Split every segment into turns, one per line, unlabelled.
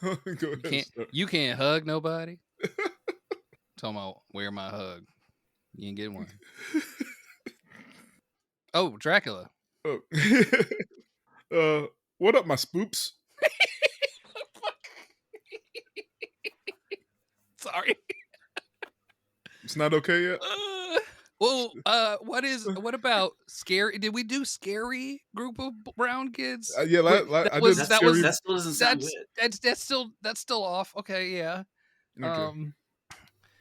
Go ahead, start.
You can't hug nobody. Talking about where my hug. You ain't getting one. Oh, Dracula.
Oh. What up, my spoops?
Sorry.
It's not okay yet.
What about scary? Did we do scary group of brown kids?
Yeah, I did
that was
scary.
That still doesn't sound good.
that's still off. Okay, yeah.
Okay.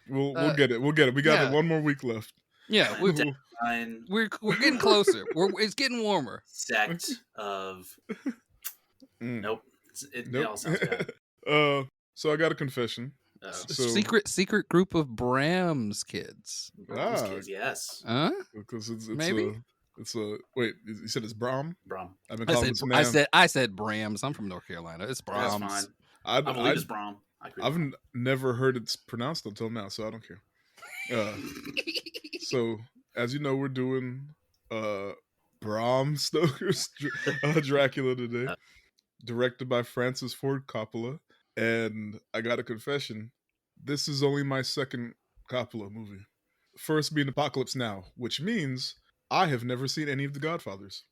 We'll get it. We'll get it. We got it. One more week left.
Yeah, we're getting closer. It's getting warmer.
Sect of nope. It all sounds bad.
So I got a confession.
Secret group of Bram's kids.
Bram's kids, yes.
Huh?
Because it's
maybe
wait. You said it's Bram.
Bram.
I said Brams. I'm from North Carolina. It's Brams.
That's fine. I believe it's Bram.
I've never heard it's pronounced until now, so I don't care. So as you know, we're doing Bram Stoker's Dracula today, directed by Francis Ford Coppola. And I got a confession. This is only my second Coppola movie. First being Apocalypse Now, which means I have never seen any of the Godfathers.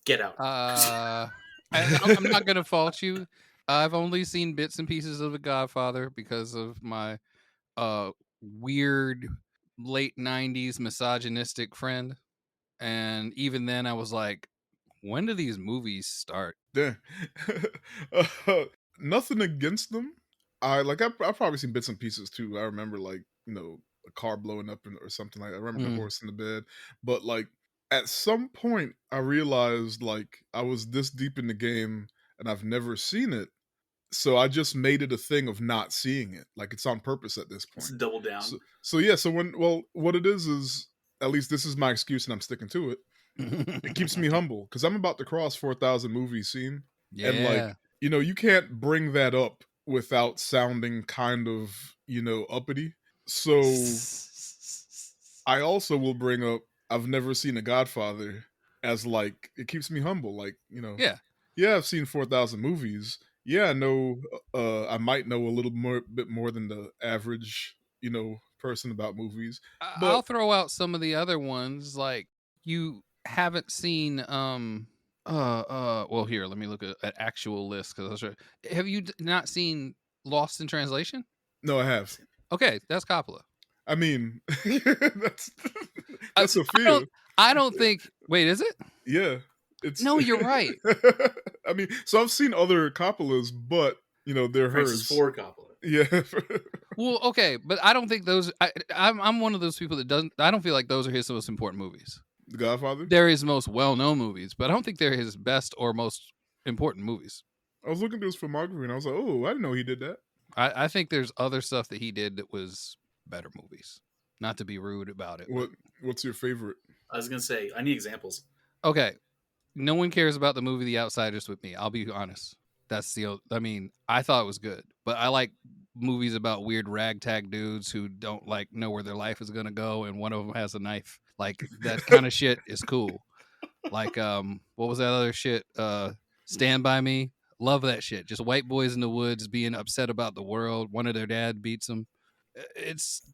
Get out.
I'm not going to fault you. I've only seen bits and pieces of The Godfather because of my weird late 90s misogynistic friend. And even then I was like, when do these movies start?
Yeah. Nothing against them. I've probably seen bits and pieces too. I remember a car blowing up or something like that. I remember the horse in the bed. But at some point I realized I was this deep in the game and I've never seen it. So I just made it a thing of not seeing it. It's on purpose at this point.
It's double down.
So what it is at least this is my excuse and I'm sticking to it. It keeps me humble because I'm about to cross 4,000 movies seen.
Yeah.
And you can't bring that up without sounding kind of, uppity. So I also will bring up I've never seen a Godfather as it keeps me humble. Yeah, I've seen 4,000 movies. Yeah, I know I might know a little bit more than the average, person about movies. But
I'll throw out some of the other ones you haven't seen well, here, let me look at an actual list because have you not seen Lost in Translation?
No, I have.
Okay, that's Coppola.
I mean, that's a feel.
I don't think. Wait, is it?
Yeah,
No, you're right.
I mean, so I've seen other Coppolas, but they're
Francis
hers.
Ford Coppola.
Yeah.
Well, okay, but I don't think those. I'm one of those people that doesn't. I don't feel like those are his most important movies.
The Godfather?
They're his most well-known movies, but I don't think they're his best or most important movies.
I was looking through his filmography and I was like, oh, I didn't know he did that.
I think there's other stuff that he did that was better movies. Not to be rude about it.
What's your favorite?
I was going to say, I need examples.
Okay. No one cares about the movie The Outsiders with me. I'll be honest. I thought it was good, but I like movies about weird ragtag dudes who don't know where their life is going to go. And one of them has a knife. That kind of shit is cool. What was that other shit? Stand By Me. Love that shit. Just white boys in the woods being upset about the world. One of their dad beats them.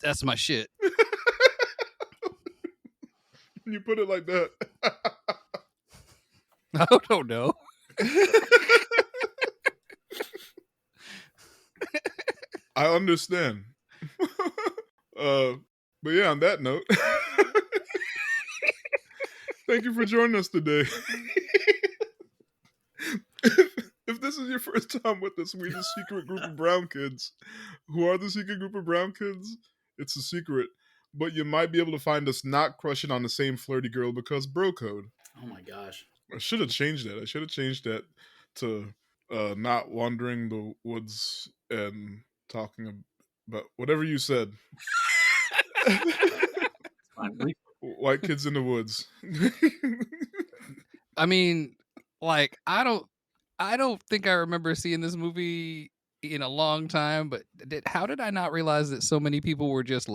That's my shit.
You put it like that.
I don't know.
I understand. But yeah, on that note, thank you for joining us today. If this is your first time with us, we're the secret group of brown kids. Who are the secret group of brown kids? It's a secret. But you might be able to find us not crushing on the same flirty girl because bro code.
Oh my gosh.
I should have changed that. I should have changed that to not wandering the woods and talking about whatever you said. White kids in the woods.
I mean, I don't think I remember seeing this movie in a long time, but how did I not realize that so many people were just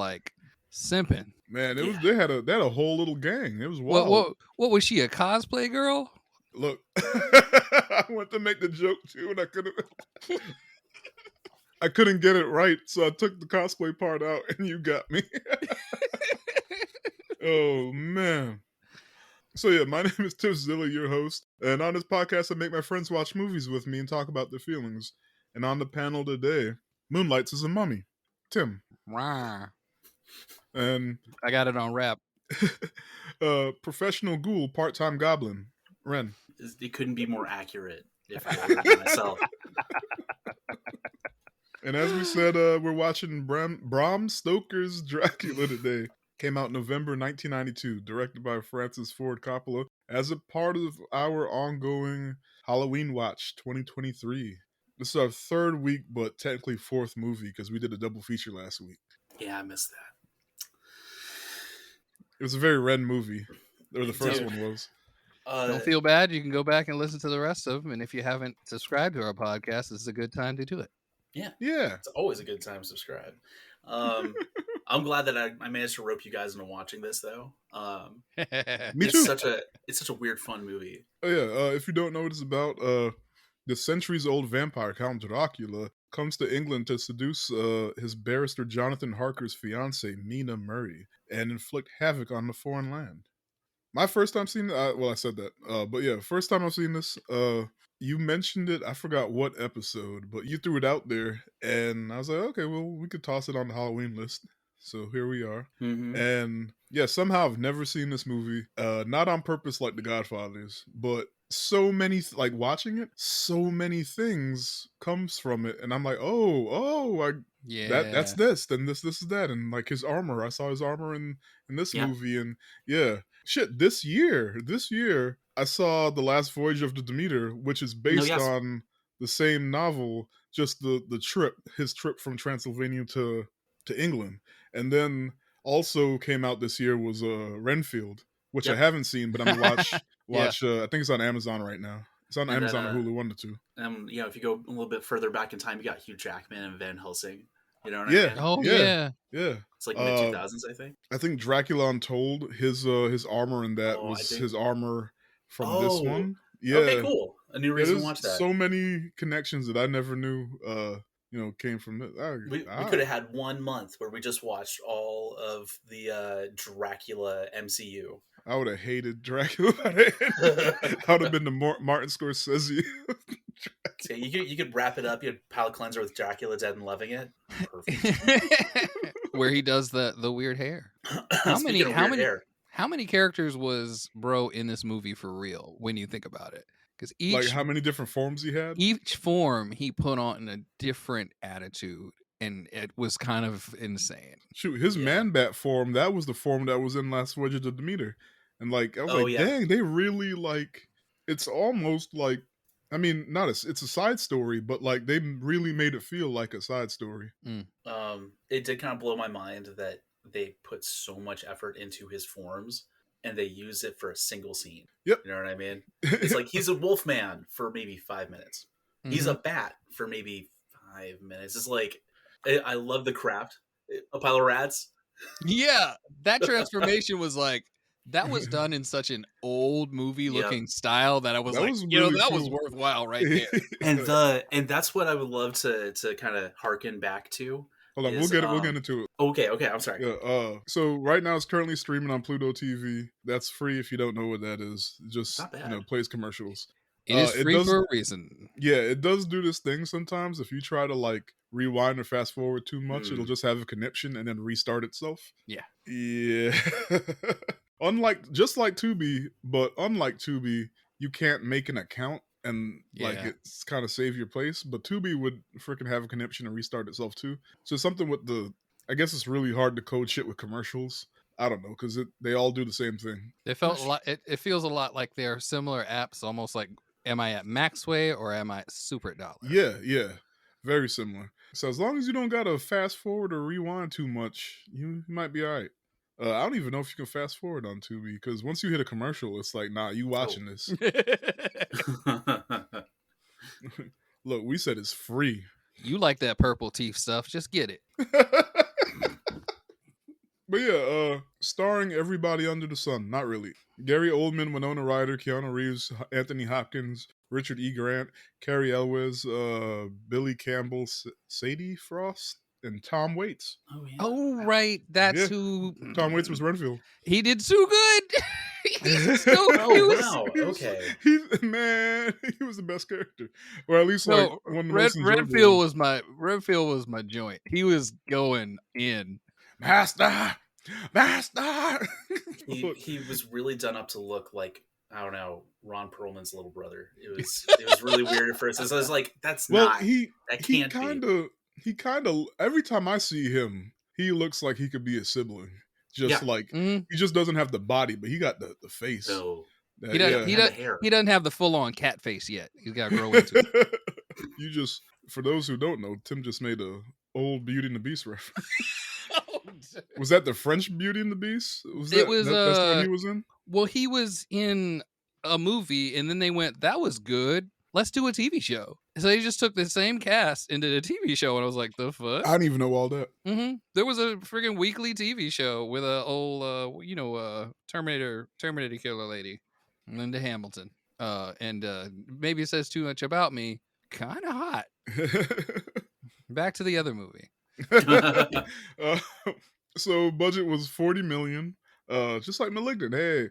simping?
Man, they had a whole little gang. It was wild.
What was she, a cosplay girl?
Look, I went to make the joke too, and I couldn't. I couldn't get it right, so I took the cosplay part out, and you got me. Oh, man. So yeah, my name is Tiff Zilla, your host, and on this podcast I make my friends watch movies with me and talk about their feelings. And on the panel today, Moonlights as a mummy, Tim. And
I got it on rap.
Professional ghoul, part-time goblin, Ren.
It couldn't be more accurate if I were to myself.
And as we said, we're watching Bram Stoker's Dracula today. Came out November 1992, directed by Francis Ford Coppola, as a part of our ongoing Halloween Watch 2023. This is our third week, but technically fourth movie, because we did a double feature last week.
Yeah, I missed that.
It was a very Ren movie, or the first one was.
Don't feel bad. You can go back and listen to the rest of them, and if you haven't subscribed to our podcast, this is a good time to do it.
Yeah.
It's
always a good time to subscribe. I'm glad that I managed to rope you guys into watching this, though.
Me too.
It's such a weird, fun movie.
Oh yeah. If you don't know what it's about, the centuries-old vampire Count Dracula comes to England to seduce his barrister Jonathan Harker's fiancée Mina Murray and inflict havoc on the foreign land. My first time seeing it, I said that, but yeah, first time I've seen this. You mentioned it, I forgot what episode, but you threw it out there, and I was like, okay, well, we could toss it on the Halloween list. So here we are.
Mm-hmm.
And yeah, somehow I've never seen this movie, not on purpose like The Godfathers, but so many, watching it, so many things comes from it, and I'm like, that's this, then this is that, and like his armor, I saw his armor in this movie, and yeah. Shit, this year, I saw The Last Voyage of the Demeter, which is based on the same novel, just his trip from Transylvania to England. And then also came out this year was Renfield, which I haven't seen, but I'm gonna watch. I think it's on Amazon right now. It's on Amazon or Hulu, one to two.
If you go a little bit further back in time, you got Hugh Jackman and Van Helsing. You know what I mean?
Oh yeah.
It's like mid-2000s, I think.
I think Dracula Untold, his armor in that was his armor from this one. Yeah.
Okay, cool. A new reason to watch that.
So many connections that I never knew, came from this.
We could have had 1 month where we just watched all of the Dracula MCU.
I would have hated Dracula. I would have been the Martin Scorsese.
So you could wrap it up. You had palate cleanser with Dracula Dead and Loving It. Perfect.
Where he does the weird hair. How many characters was Bro in this movie for real when you think about it? Because
how many different forms he had?
Each form he put on a different attitude, and it was kind of insane.
Shoot, his man-bat form, that was the form that was in Last Voyage of the Demeter. And I was dang, they really it's almost like, I mean, it's a side story, but they really made it feel like a side story.
It did kind of blow my mind that they put so much effort into his forms and they use it for a single scene.
Yep.
You know what I mean? It's like he's a wolf man for maybe 5 minutes. Mm-hmm. He's a bat for maybe 5 minutes. It's like, I love the craft. A pile of rats.
Yeah. That transformation was that was done in such an old movie looking style that I was that was worthwhile right there.
And that's what I would love to kind of harken back to.
Hold on, we'll get into it.
Okay, I'm sorry.
Yeah, so right now it's currently streaming on Pluto TV. That's free if you don't know what that is. Just plays commercials.
It is free for a reason.
Yeah, it does do this thing sometimes. If you try to rewind or fast forward too much, it'll just have a conniption and then restart itself.
Yeah.
Just like Tubi, but unlike Tubi, you can't make an account and it's kind of save your place. But Tubi would freaking have a conniption and restart itself too. So something with I guess it's really hard to code shit with commercials. I don't know, because they all do the same thing.
It feels a lot like they're similar apps, almost like, am I at Maxway or am I at Super Dollar?
Yeah. Very similar. So as long as you don't gotta fast forward or rewind too much, you might be all right. I don't even know if you can fast forward on Tubi, because once you hit a commercial, it's like, nah, you watching this. Look, we said it's free.
You like that purple teeth stuff, just get it.
But yeah, starring everybody under the sun. Not really. Gary Oldman, Winona Ryder, Keanu Reeves, Anthony Hopkins, Richard E. Grant, Cary Elwes, Billy Campbell, Sadie Frost, and Tom Waits.
Oh yeah.
Oh right, that's
Yeah.
who.
Tom Waits was Renfield.
He did so good. He's so
Oh
cute.
wow. Okay.
He was the best character, or at least like
No,
one of the most enjoyable
Redfield
ones.
was my joint. He was going in.
Master.
He was really done up to look like, I don't know, Ron Perlman's little brother. It was really weird at first. I was like, that's not. That
he
can't
kind of every time I see him, he looks like he could be a sibling. Just like
Mhm.
he just doesn't have the body, but he got the face.
No.
He doesn't.
have the hair.
He doesn't have the full on cat face yet. He's got to grow into it.
You just, for those who don't know, Tim just made a old Beauty and the Beast reference. Was that the French Beauty and the Beast? That's the one he was in?
Well, he was in a movie, and then they went, "That was good. Let's do a TV show." So they just took the same cast and did a TV show, and I was like, "The fuck?"
I didn't even know all that.
Mm-hmm. There was a friggin' weekly TV show with a old, Terminator killer lady, Linda Hamilton. And maybe it says too much about me. Kind of hot. Back to the other movie.
So budget was $40 million. Just like Malignant. Hey.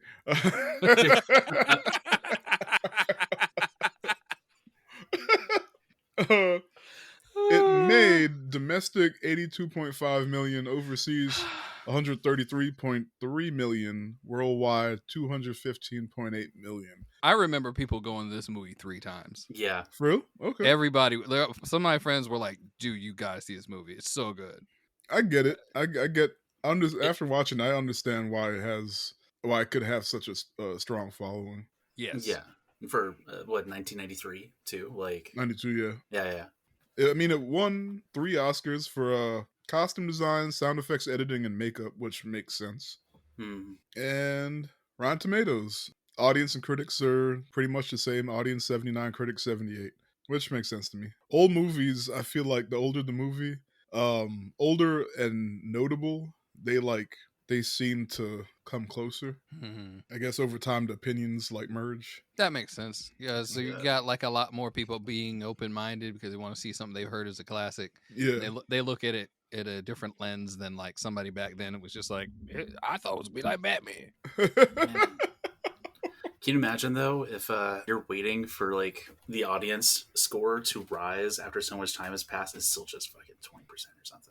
It made domestic $82.5 million, overseas $133.3 million, worldwide $215.8 million.
I remember people going to this movie 3 times.
Yeah.
For real? Okay.
Everybody, some of my friends were like, "Dude, you gotta see this movie. It's so good."
I get it. After watching, I understand why it could have such a strong following.
Yes.
Yeah. For 1993 too, like
92,
yeah.
I mean, it won 3 Oscars for costume design, sound effects, editing, and makeup, which makes sense. And Rotten Tomatoes, audience and critics are pretty much the same. Audience 79, critics 78, which makes sense to me. Old movies, I feel like the older the movie, older and notable, they seem to come closer. I guess over time the opinions merge.
That makes sense. Yeah, so you got a lot more people being open-minded because they want to see something they've heard as a classic.
Yeah.
They look at it at a different lens than somebody back then. It was just like, I thought it was be like Batman.
Can you imagine though if you're waiting for the audience score to rise after so much time has passed, it's still just fucking 20% or something.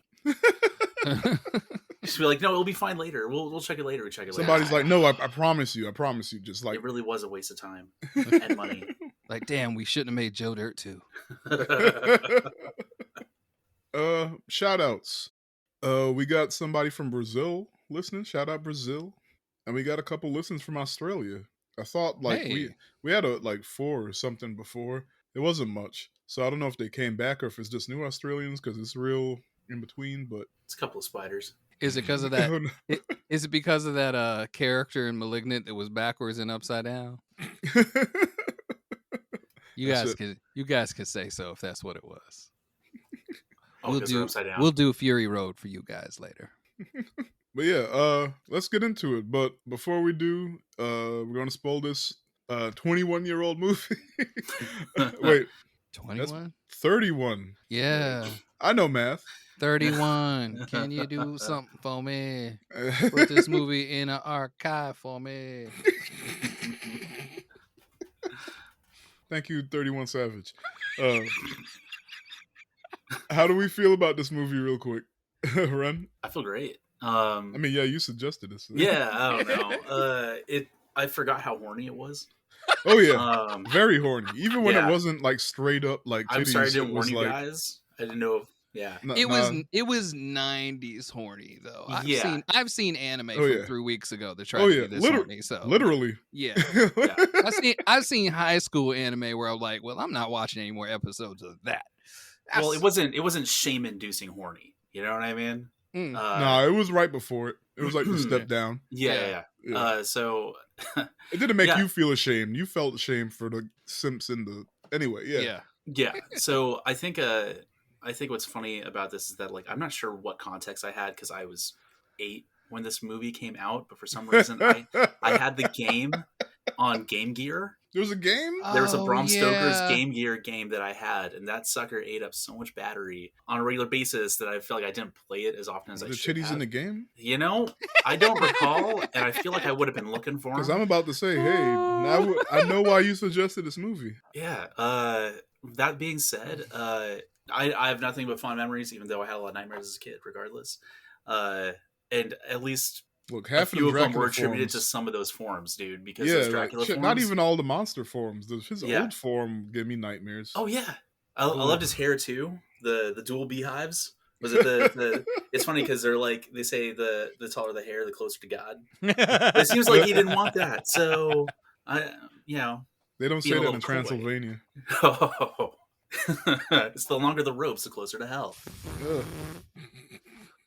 Just be like, no, it'll be fine later. We'll check it later.
Somebody's like, no, I promise you. Just
it really was a waste of time and money.
Like, damn, we shouldn't have made Joe Dirt too.
Shout outs. We got somebody from Brazil listening. Shout out Brazil. And we got a couple listens from Australia. I thought we had 4 or something before. It wasn't much. So I don't know if they came back or if it's just new Australians because it's real in between, but
it's a couple of spiders.
Is it because of that? Is it because of that character in Malignant that was backwards and upside down? You guys can say so if that's what it was. We'll do Fury Road for you guys later.
But yeah, let's get into it. But before we do, we're gonna spoil this 21-year-old movie. Wait,
21?
31.
Yeah.
I know math.
31. Can you do something for me? Put this movie in an archive for me.
Thank you, 31 Savage. How do we feel about this movie real quick? Ren?
I feel great.
I mean, yeah, you suggested this.
Yeah, I don't know. I forgot how horny it was.
Oh yeah, very horny. Even when it wasn't straight up titties.
I'm sorry I didn't warn you guys. I didn't know. Yeah,
it was 90s horny though. I've seen anime from 3 weeks ago that tried to be this horny. So
literally,
yeah. I've seen high school anime where I'm like, well, I'm not watching any more episodes of that.
Well, it wasn't shame inducing horny. You know what I mean?
No, it was right before it. It was the step down.
Yeah. So
it didn't make you feel ashamed. You felt ashamed for the simps in the anyway.
Yeah. So I think what's funny about this is that I'm not sure what context I had because I was 8 when this movie came out, but for some reason I had the game on Game Gear.
There was a game?
There was a Bram Stoker's
yeah.
Game Gear game that I had, and that sucker ate up so much battery on a regular basis that I feel like I didn't play it as often as I
the
should
titties
have.
in the game?
You know, I don't recall, and I feel like I would have been looking for
Because
them.
I'm about to say, hey, now I know why you suggested this movie.
Yeah. That being said, I have nothing but fond memories, even though I had a lot of nightmares as a kid, regardless. And at least
Look,
a
half
few of them
Dracula
were attributed
forms.
to some of those forms, dude. Because
Yeah,
those
like,
Dracula
shit,
forms,
not even all the monster forms. His
Yeah.
old form gave me nightmares.
Oh yeah, I loved his hair too. The dual beehives. Was it the? It's funny because they're like they say the taller the hair, the closer to God. But it seems like he didn't want that, so
They don't
being
say
a
that
little
in
coy.
Transylvania.
Oh. It's the longer the ropes, the closer to hell.
Ugh.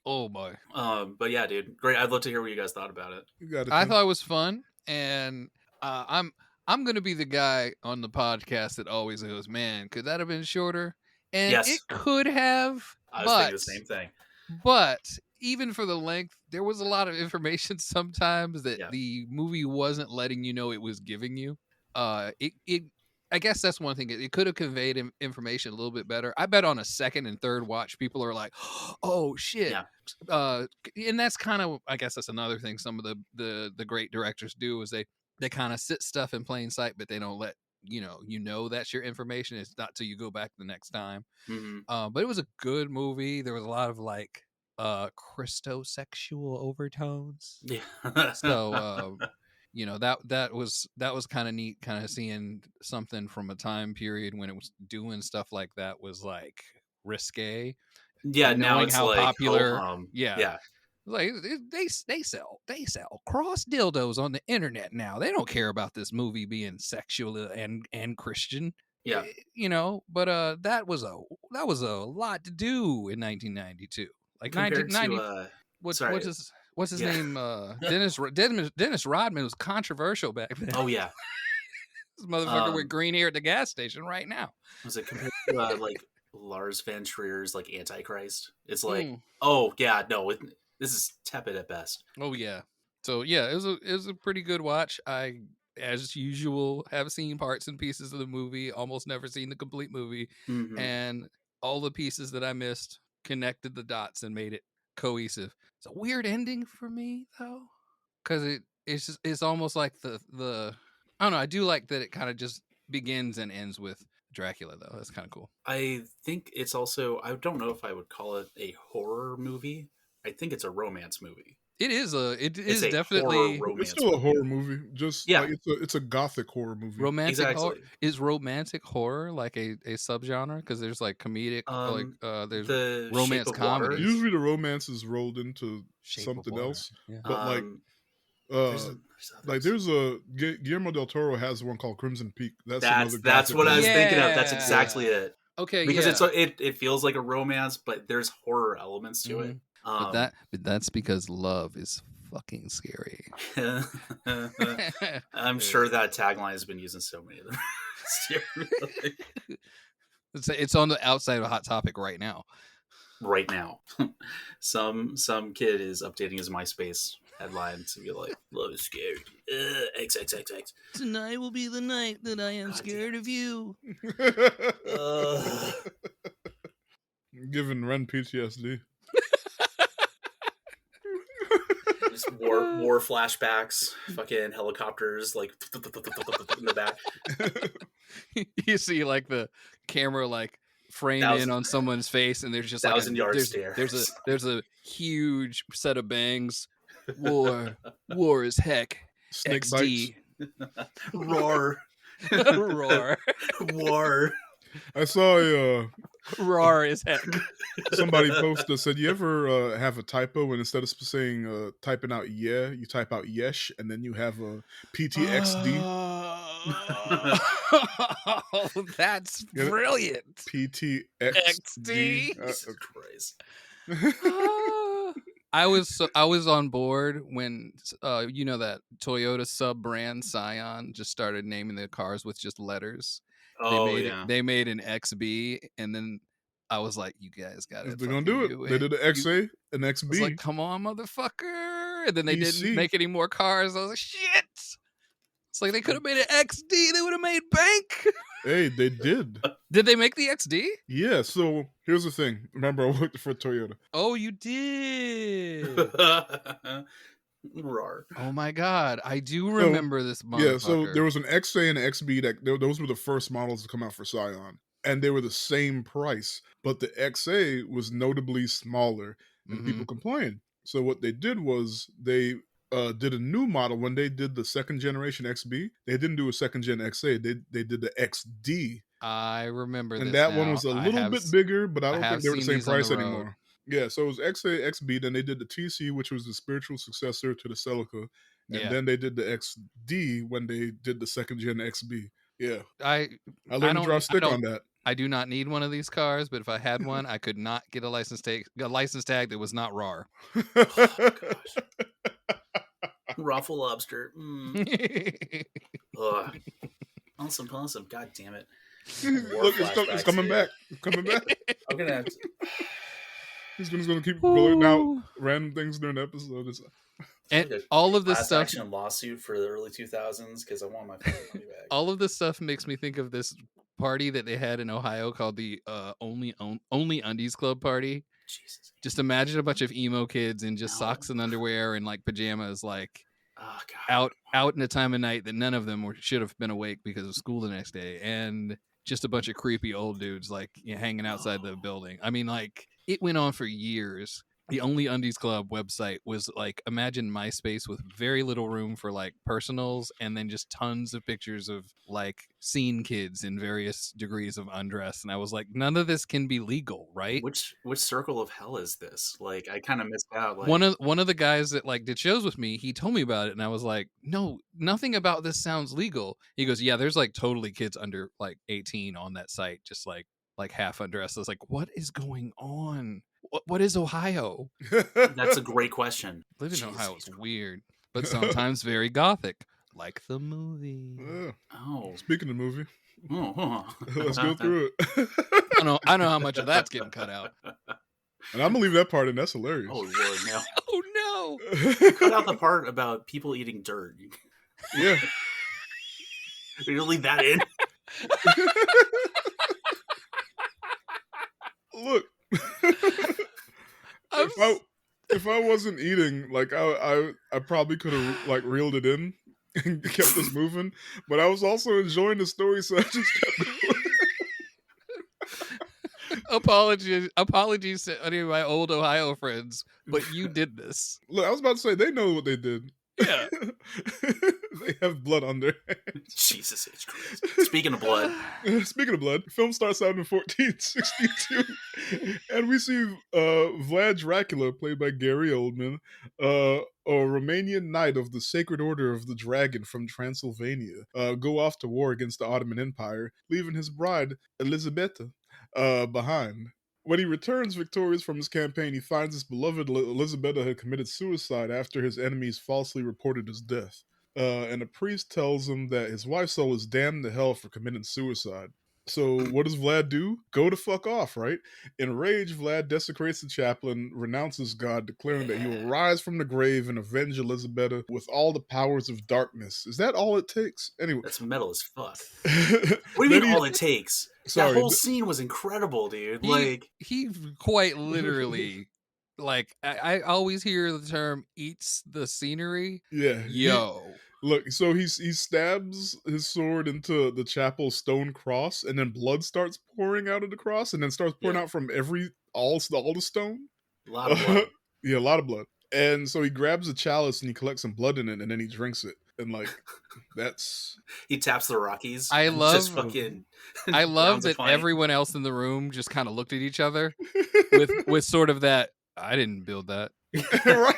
Oh boy.
But yeah, dude, great. I'd love to hear what you guys thought about it.
You got it.
I thought it was fun, and I'm gonna be the guy on the podcast that always goes, "Man, could that have been shorter?" And
Yes.
it could have.
I was thinking the same thing.
But even for the length, there was a lot of information sometimes that the movie wasn't letting you know it was giving you. I guess that's one thing. It could have conveyed information a little bit better. I bet on a second and third watch, people are like, "Oh shit!"
Yeah.
And that's kind of, I guess that's another thing. Some of the great directors do is they kind of sit stuff in plain sight, but they don't let you know that's your information. It's not till you go back the next time.
Mm-hmm.
But it was a good movie. There was a lot of like Christosexual overtones.
Yeah.
So that was kind of neat, kind of seeing something from a time period when it was doing stuff like that was like risque.
Yeah,
and
now
knowing
it's
how
like
popular.
ho-hum.
Yeah. Like they sell cross dildos on the internet now. They don't care about this movie being sexual and Christian.
Yeah.
But that was a lot to do in 1992. Like
Compared
1990.
to
What's his name? Dennis Rodman was controversial back then.
Oh yeah.
This motherfucker with green hair at the gas station right now.
Was it compared to like Lars Van Trier's like Antichrist? It's like, oh yeah, no, this is tepid at best.
Oh yeah. So yeah, it was a pretty good watch. I, as usual, have seen parts and pieces of the movie. Almost never seen the complete movie, and all the pieces that I missed connected the dots and made it cohesive. It's a weird ending for me though, because it's almost like the I don't know. I do like that it kind of just begins and ends with Dracula though. That's kind of cool.
I think it's also, I don't know if I would call it a horror movie. I think it's a romance movie.
It is
It's a
definitely
horror romance
It's still a
movie.
horror movie. Just like it's a gothic horror movie.
romantic horror.
Exactly.
Is romantic horror like a subgenre? Because there's like comedic, there's
The
romance
Shape of Water.
comedies.
Usually the romance is rolled into
Shape of
something
Water.
else.
Yeah.
But there's a Guillermo del Toro has one called Crimson Peak. That's
what I was thinking of. That's exactly it.
Okay,
Because it feels like a romance, but there's horror elements to it.
But that's because love is fucking scary.
I'm sure that tagline has been used in so many of them.
It's on the outside of Hot Topic right now.
Right now, some kid is updating his MySpace headline to be like, "Love is scary." XXXX.
Tonight will be the night that I am scared of you.
Giving Ren PTSD.
Just war flashbacks, fucking helicopters like in the back.
You see like the camera like frame in on someone's face, and there's just like
1,000-yard stare.
There's a huge set of bangs. War is heck.
Snake
XD.
Roar.
Roar.
War.
I saw a
Roar is heck.
somebody posted said, "You ever have a typo and instead of saying typing out yeah, you type out yesh, and then you have a PTXD."
Oh, that's brilliant.
PTXD.
Jesus Christ.
I was on board when that Toyota sub brand Scion just started naming their cars with just letters. They made an XB, and then I was like, "You guys got it.
They're gonna do it. They did an XA, an XB.
I was like, come on, motherfucker! and then they didn't
DC.
make any more cars. I was like, shit. It's like they could have made an XD. They would have made bank.
Hey, they did.
Did they make the XD?
Yeah, so here's the thing. Remember, I worked for Toyota.
Oh, you did.
Roar.
Oh my god, I do remember this motherfucker.
Yeah, so there was an XA and an XB those were the first models to come out for Scion, and they were the same price, but the XA was notably smaller, and people complained. So what they did was they did a new model. When they did the second generation XB, they didn't do a second gen XA. They did the XD.
I remember
And
this
that
now.
one was a little bit bigger, but I don't think they were the same price anymore. Yeah, so it was XA, XB, then they did the TC, which was the spiritual successor to the Celica, and then they did the XD when they did the second gen XB. Yeah, I learned to drive stick on that.
I do not need one of these cars, but if I had one, I could not get a license tag that was not RAR.
Oh, gosh. Raffle lobster. Awesome. God damn it.
Look, it's coming back. It's coming back.
I'm gonna have to...
He's gonna keep blowing out random things during the episode.
And like all of this
class
stuff,
action lawsuit for the early 2000s because I want my money back.
All of this stuff makes me think of this party that they had in Ohio called the Only Undies Club party.
Jesus.
Just imagine a bunch of emo kids in just socks and underwear and like pajamas, like out in a time of night that none of them should have been awake because of school the next day, and just a bunch of creepy old dudes like hanging outside the building. I mean, like it went on for years. The Only Undies Club website was like, imagine MySpace with very little room for like personals, and then just tons of pictures of like scene kids in various degrees of undress. And I was like, none of this can be legal, right?
Which circle of hell is this? Like, I kind of missed out. Like...
One of the guys that like did shows with me, he told me about it, and I was like, no, nothing about this sounds legal. He goes, yeah, there's like totally kids under like 18 on that site, just like half undressed. I was like, what is going on? What is Ohio?
That's a great question.
Living in Ohio is weird, but sometimes very gothic, like the movie.
Oh,
speaking of movie, let's go through it.
I know how much of that's getting cut out,
and I'm gonna leave that part in. That's hilarious.
Oh Lord, no!
Oh
no! Cut out the part about people eating dirt.
Yeah,
you're gonna leave that in.
Look. If I wasn't eating, like I probably could have like reeled it in and kept this moving, but I was also enjoying the story, so I just kept
going. Apologies to any of my old Ohio friends, but you did this.
Look, I was about to say they know what they did.
Yeah.
They have blood on their hands.
Jesus H. Christ. Speaking of blood.
The film starts out in 1462. And we see Vlad Dracula, played by Gary Oldman, a Romanian knight of the Sacred Order of the Dragon from Transylvania, go off to war against the Ottoman Empire, leaving his bride, Elisabetta, behind. When he returns victorious from his campaign, he finds his beloved Elisabetta had committed suicide after his enemies falsely reported his death. And a priest tells him that his wife's soul is damned to hell for committing suicide. So what does Vlad do? Go to fuck off, right? Enraged, Vlad desecrates the chapel and renounces God, declaring that he will rise from the grave and avenge Elisabetta with all the powers of darkness. Is that all it takes? Anyway.
That's metal as fuck. What do you mean all it takes?
Sorry,
that whole scene was incredible, dude.
He quite literally, like, I always hear the term "eats the scenery."
Yeah,
yo.
Look, so he stabs his sword into the chapel stone cross, and then blood starts pouring out of the cross, and then starts pouring out from all the stone.
A lot of blood.
Yeah, a lot of blood. And so he grabs a chalice and he collects some blood in it, and then he drinks it. And like, that's
he taps the Rockies.
I love
that
everyone else in the room just kind of looked at each other with sort of that, I didn't build that.
Right?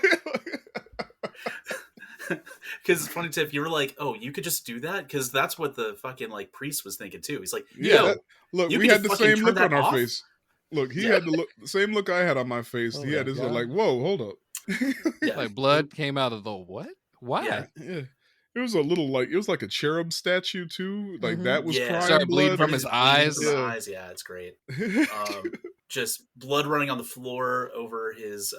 Because it's funny, Tiff, you were like, oh, you could just do that? Because that's what the fucking like priest was thinking too. He's like, look,
we had the same look on our face. Look, he had the same look I had on my face. He had his like, whoa, hold up.
Like blood came out of the what? Why?
Yeah. It was a little like, it was like a cherub statue too. Like that was crying
started
blood.
bleeding from his eyes.
Yeah, it's great. Just blood running on the floor over his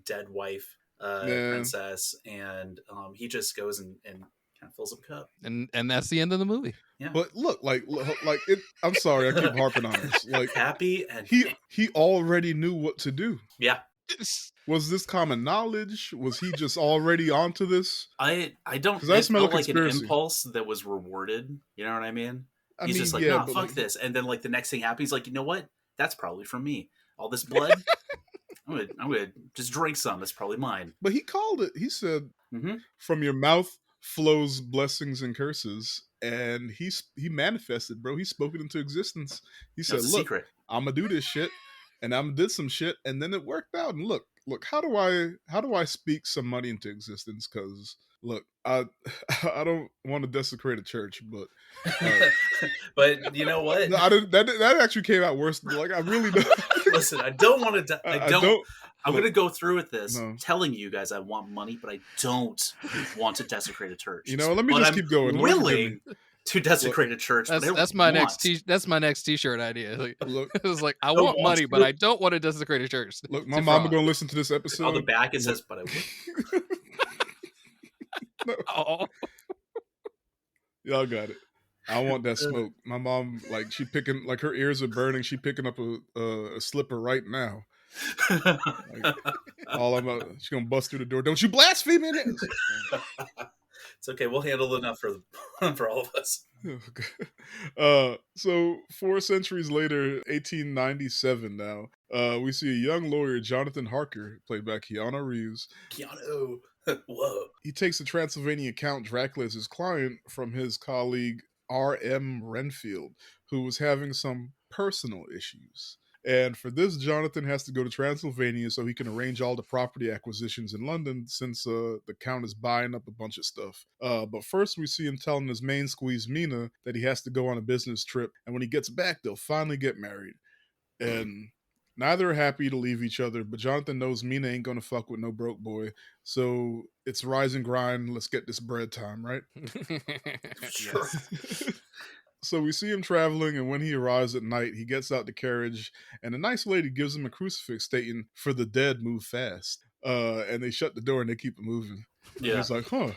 dead wife.
Yeah.
princess, and he just goes and kind of fills up a cup.
And that's the end of the movie.
Yeah.
But look, like it. I'm sorry, I keep harping on this. Like,
happy and
he already knew what to do.
yeah.
Was this common knowledge? Was he just already onto this?
I don't.
'Cause I
It
smell
felt
a
like an
conspiracy.
impulse that was rewarded. You know what I mean?
I
He's
mean,
just like,
yeah,
no,
but
fuck
like,
this, and then like the next thing happens, he's like, you know what? That's probably for me. All this blood. I'm gonna just drink some. That's probably mine.
but he called it. He said,
Mhm.
"From your mouth flows blessings and curses," and he manifested, bro. He spoke it into existence. He said,
That's a
"Look,
secret.
I'm gonna do this shit," and I'm did some shit, and then it worked out. And look, how do I speak some money into existence? Because look, I I don't want to desecrate a church, but
But you know what?
no, I didn't. That actually came out worse. Like, I really don't.
Listen, I don't want to. I don't. I'm
look,
going to go through with this,
no.
telling you guys I want money, but I don't want to desecrate a church.
You know, let me
But
just
I'm
keep going.
Willing to desecrate a church.
That's my next T-shirt idea. Like,
Look,
it's like, I
Don't
want
want
money,
to.
but I don't want to desecrate a church.
look, my
It's a
mama
fraud.
gonna listen to this episode.
On the back it says, "But I will."
No.
Oh.
Y'all got it. I want that smoke. My mom, like, she picking, like, her ears are burning. She picking up a slipper right now. Like, she's gonna bust through the door. Don't you blaspheme in it?
It's okay. We'll handle enough for all of us.
So 4 centuries later, 1897 now, we see a young lawyer, Jonathan Harker, played by Keanu Reeves.
Keanu. Whoa.
He takes the Transylvania Count Dracula as his client from his colleague R.M. Renfield, who was having some personal issues. And for this, Jonathan has to go to Transylvania so he can arrange all the property acquisitions in London, since the Count is buying up a bunch of stuff. But first, we see him telling his main squeeze, Mina, that he has to go on a business trip, and when he gets back, they'll finally get married. And neither are happy to leave each other, but Jonathan knows Mina ain't gonna fuck with no broke boy. So it's rise and grind, let's get this bread time, right?
Sure.
So we see him traveling, and when he arrives at night, he gets out the carriage, and a nice lady gives him a crucifix stating, "For the dead, move fast." And they shut the door and they keep it moving.
Yeah.
He's like, huh.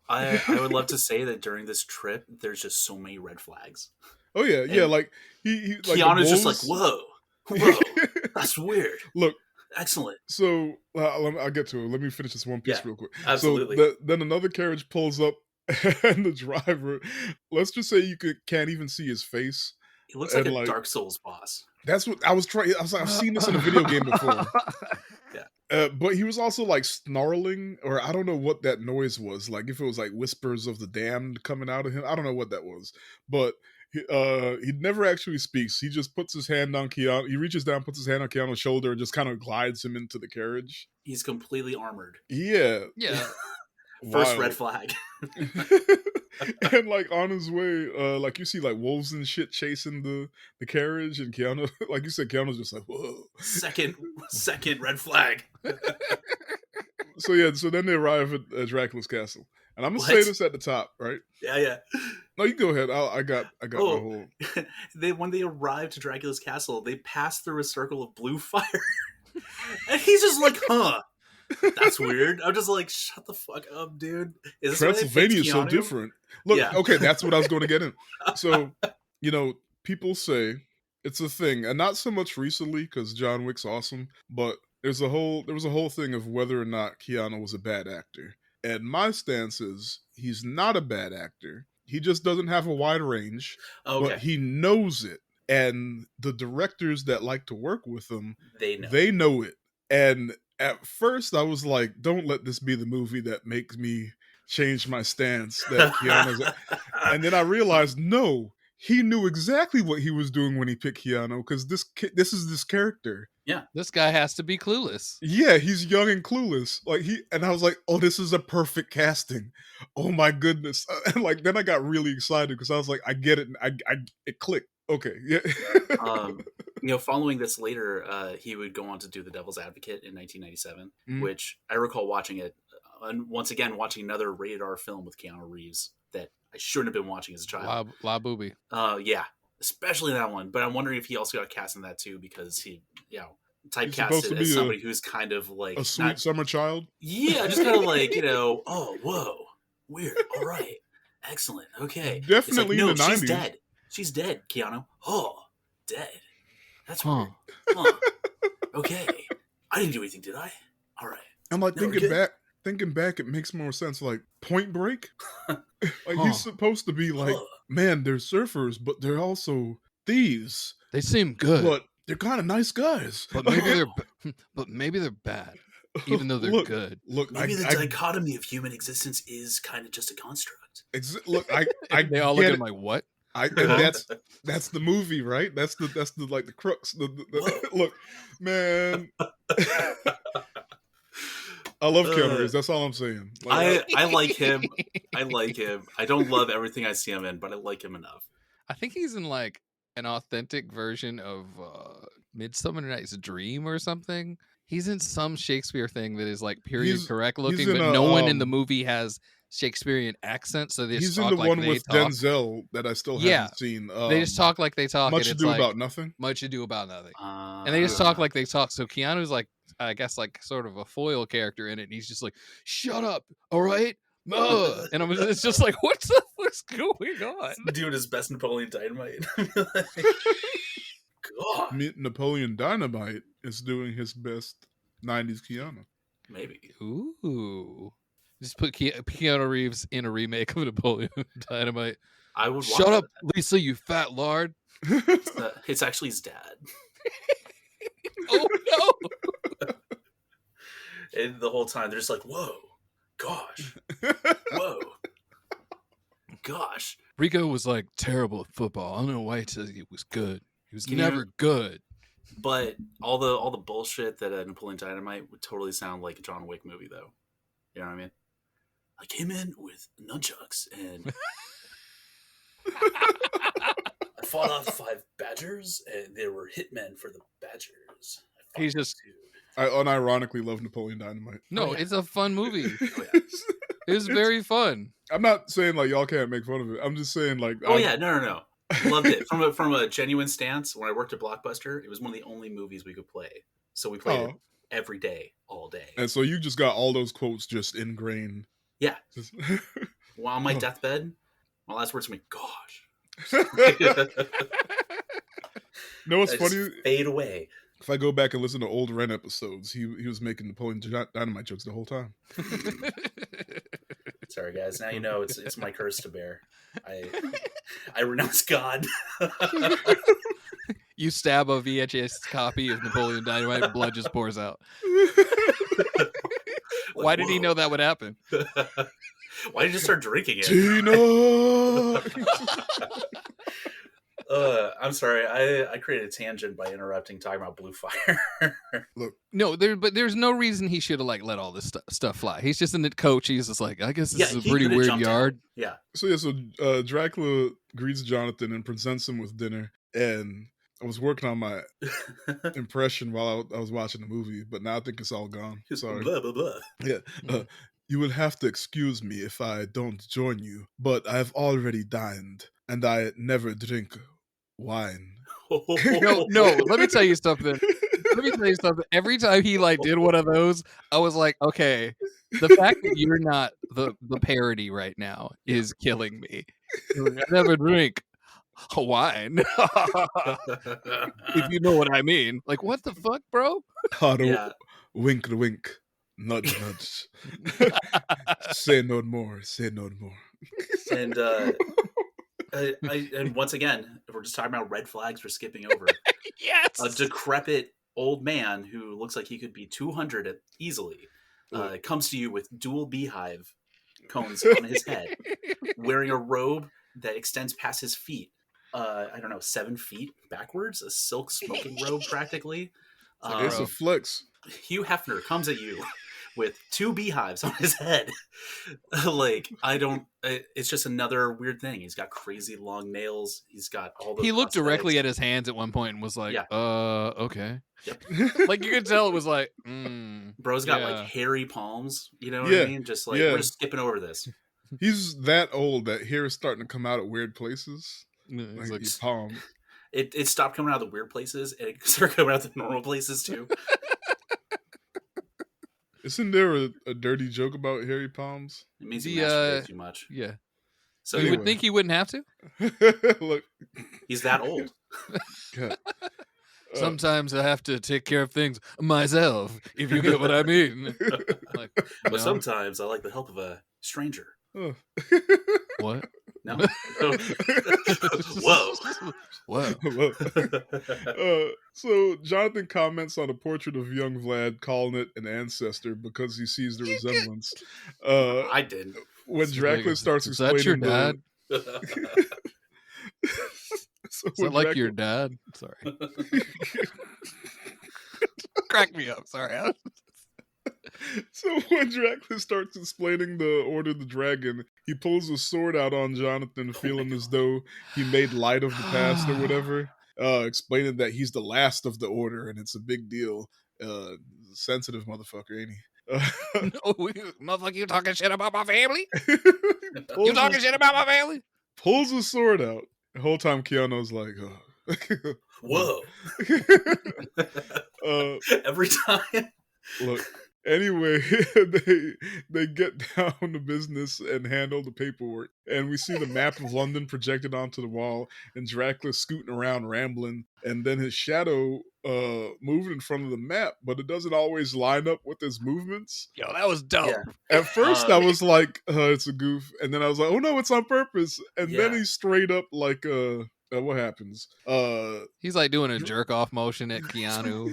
I would love to say that during this trip, there's just so many red flags.
Oh yeah, yeah. Like he like
Keanu's just like, whoa, that's weird.
Look,
excellent.
So I'll get to it. Let me finish this one piece real quick.
Absolutely.
So then another carriage pulls up, and the driver, let's just say you can't even see his face.
He looks like a Dark Souls boss.
That's what I was trying. I was like, I've seen this in a video game before.
Yeah.
But he was also like snarling, or I don't know what that noise was. Like, if it was like whispers of the damned coming out of him, I don't know what that was. But he never actually speaks. He just puts his hand on Keanu. He reaches down, puts his hand on Keanu's shoulder, and just kind of glides him into the carriage.
He's completely armored.
Yeah.
Yeah.
First red flag.
And like on his way, like you see like wolves and shit chasing the carriage, and Keanu, like you said, Keanu's just like, whoa.
Second red flag.
So yeah, so then they arrive at Dracula's castle, and I'm gonna say this at the top, right?
Yeah.
No, you go ahead. I got my whole.
When they arrive to Dracula's castle, they pass through a circle of blue fire, and he's just like, huh. That's weird. I'm just like, shut the fuck up, dude.
Transylvania is so different. Look, okay, that's what I was going to get in. So, people say it's a thing, and not so much recently because John Wick's awesome, but there was a whole thing of whether or not Keanu was a bad actor. And my stance is he's not a bad actor. He just doesn't have a wide range, but he knows it. And the directors that like to work with him, they know it. And at first, I was like, don't let this be the movie that makes me change my stance. That Keanu's and then I realized, no, he knew exactly what he was doing when he picked Keanu, because this is this character.
Yeah.
This guy has to be clueless.
Yeah, he's young and clueless. And I was like, oh, this is a perfect casting. Oh my goodness. And like, then I got really excited because I was like, I get it. It clicked. Okay. Yeah.
Following this later, he would go on to do The Devil's Advocate in 1997, which I recall watching it. And once again, watching another rated R film with Keanu Reeves that I shouldn't have been watching as a child.
La Boobie.
Yeah, especially that one. But I'm wondering if he also got cast in that too, because he,
supposed to
typecasted
be
as somebody who's kind of like
a sweet summer child.
Yeah, just kind of like, oh, whoa, weird. All right, excellent. Okay, it's like,
Definitely in
no,
the
she's
90s.
dead. She's dead, Keanu. Oh, dead. That's
Huh.
weird. Huh. Okay, I didn't do anything, did I? All right.
I'm like
No, we're good.
thinking back, it makes more sense. Like Point Break, like
Huh.
he's supposed to be like,
Huh.
man, they're surfers, but they're also thieves.
They seem good,
But they're kind of nice guys.
but maybe they're bad, even though they're good.
Look,
Maybe the dichotomy of human existence is kind of just a construct.
look, I
They all look at him like, what?
and that's the movie, right? That's the like the crux. Look, man. I love Keanu Reeves. That's all I'm saying. Like,
I like him. I like him. I don't love everything I see him in, but I like him enough.
I think he's in like an authentic version of Midsummer Night's Dream or something. He's in some Shakespeare thing that is like period correct looking,
in
but no one in the movie has Shakespearean accent, so they just
he's
talk
in the
like
one
they
with
talk.
Denzel that I still
Yeah.
haven't seen.
They just talk like they talk.
Much
and
Ado
it's like,
About Nothing.
Much Ado About Nothing. And they just talk like they talk. So Keanu's like, I guess, like sort of a foil character in it. And he's just like, shut up, all right? And it's just like, what's going on?
Doing his best Napoleon Dynamite. God.
Napoleon Dynamite is doing his best 90s Keanu.
Maybe.
Ooh. Just put Keanu Reeves in a remake of Napoleon Dynamite.
I would
Shut up, Lisa, you fat lard.
It's actually his dad.
Oh, no.
And the whole time, they're just like, whoa, gosh, whoa, gosh.
Rico was like terrible at football. I don't know why he says he was good. He was never good.
But all the bullshit that Napoleon Dynamite would totally sound like a John Wick movie, though. You know what I mean? I came in with nunchucks and I fought off 5 badgers, and they were hitmen for the badgers.
He's just.
I unironically love Napoleon Dynamite.
No, it's a fun movie. It's very fun.
I'm not saying like y'all can't make fun of it. I'm just saying like.
Oh yeah, no. Loved it from a genuine stance. When I worked at Blockbuster, it was one of the only movies we could play, so we played it every day, all day.
And so you just got all those quotes just ingrained.
Yeah. While on my deathbed, my last words were, "Gosh."
No, what's funny?
Fade away.
If I go back and listen to old Ren episodes, he was making Napoleon Dynamite jokes the whole time.
Sorry, guys. Now you know it's my curse to bear. I renounce God.
You stab a VHS copy of Napoleon Dynamite and blood just pours out. Why did he know that would happen?
Why did you start drinking it?
Tina!
I'm sorry. I created a tangent by interrupting, talking about Blue Fire.
Look,
no, there's no reason he should have like let all this stuff fly. He's just in the coach. He's just like, I guess this is a pretty weird yard.
Yeah.
So Dracula greets Jonathan and presents him with dinner, and I was working on my impression while I was watching the movie, but now I think it's all gone. Sorry.
Blah, blah, blah.
Yeah. You will have to excuse me if I don't join you, but I have already dined, and I never drink wine.
No, let me tell you something. Every time he like did one of those, I was like, okay, the fact that you're not the parody right now is killing me. I never drink wine. If you know what I mean. Like, what the fuck, bro?
Hado, wink, wink, nudge, nudge. Say no more.
And and once again, if we're just talking about red flags, we're skipping over.
Yes.
A decrepit old man who looks like he could be 200 easily comes to you with dual beehive cones on his head, wearing a robe that extends past his feet. I don't know, 7 feet backwards, a silk smoking robe practically.
It's a flex.
Hugh Hefner comes at you with 2 beehives on his head. It's just another weird thing. He's got crazy long nails. He's got all those.
He looked directly at his hands at one point and was like, okay.
Yep.
Like you could tell it was like,
Bro's got like hairy palms. You know what I mean? Just like, we're just skipping over this.
He's that old that hair is starting to come out at weird places.
It's
like his palm.
It stopped coming out of the weird places, and it started coming out of the normal places too.
Isn't there a dirty joke about hairy palms?
It means you masturbate too much.
Yeah.
So
You
anyway,
would think he wouldn't have to.
Look,
he's that old.
God.
Sometimes I have to take care of things myself, if you get what I mean. Like,
But
no.
sometimes I like the help of a stranger.
Oh.
What?
No. Whoa.
Whoa.
So Jonathan comments on a portrait of young Vlad, calling it an ancestor because he sees the resemblance.
I didn't.
When Dracula starts
Is that your
explaining
dad?
So
Is that like your dad? Sorry. Crack me up. Sorry.
So when Dracula starts explaining the Order of the Dragon, he pulls a sword out on Jonathan, feeling as though he made light of the past or whatever, explaining that he's the last of the Order and it's a big deal. Sensitive motherfucker, ain't he?
No, motherfucker, you talking shit about my family?
Pulls
You talking shit about my family?
Pulls a sword out. The whole time Keanu's like,
Whoa. Every time.
Look, anyway, they get down to business and handle the paperwork. And we see the map of London projected onto the wall and Dracula scooting around rambling. And then his shadow moving in front of the map, but it doesn't always line up with his movements.
Yo, that was dope.
Yeah.
At first, I was like, it's a goof. And then I was like, oh no, it's on purpose. And then
Yeah.
he's straight up like, what happens?
He's like doing a jerk off motion at Keanu.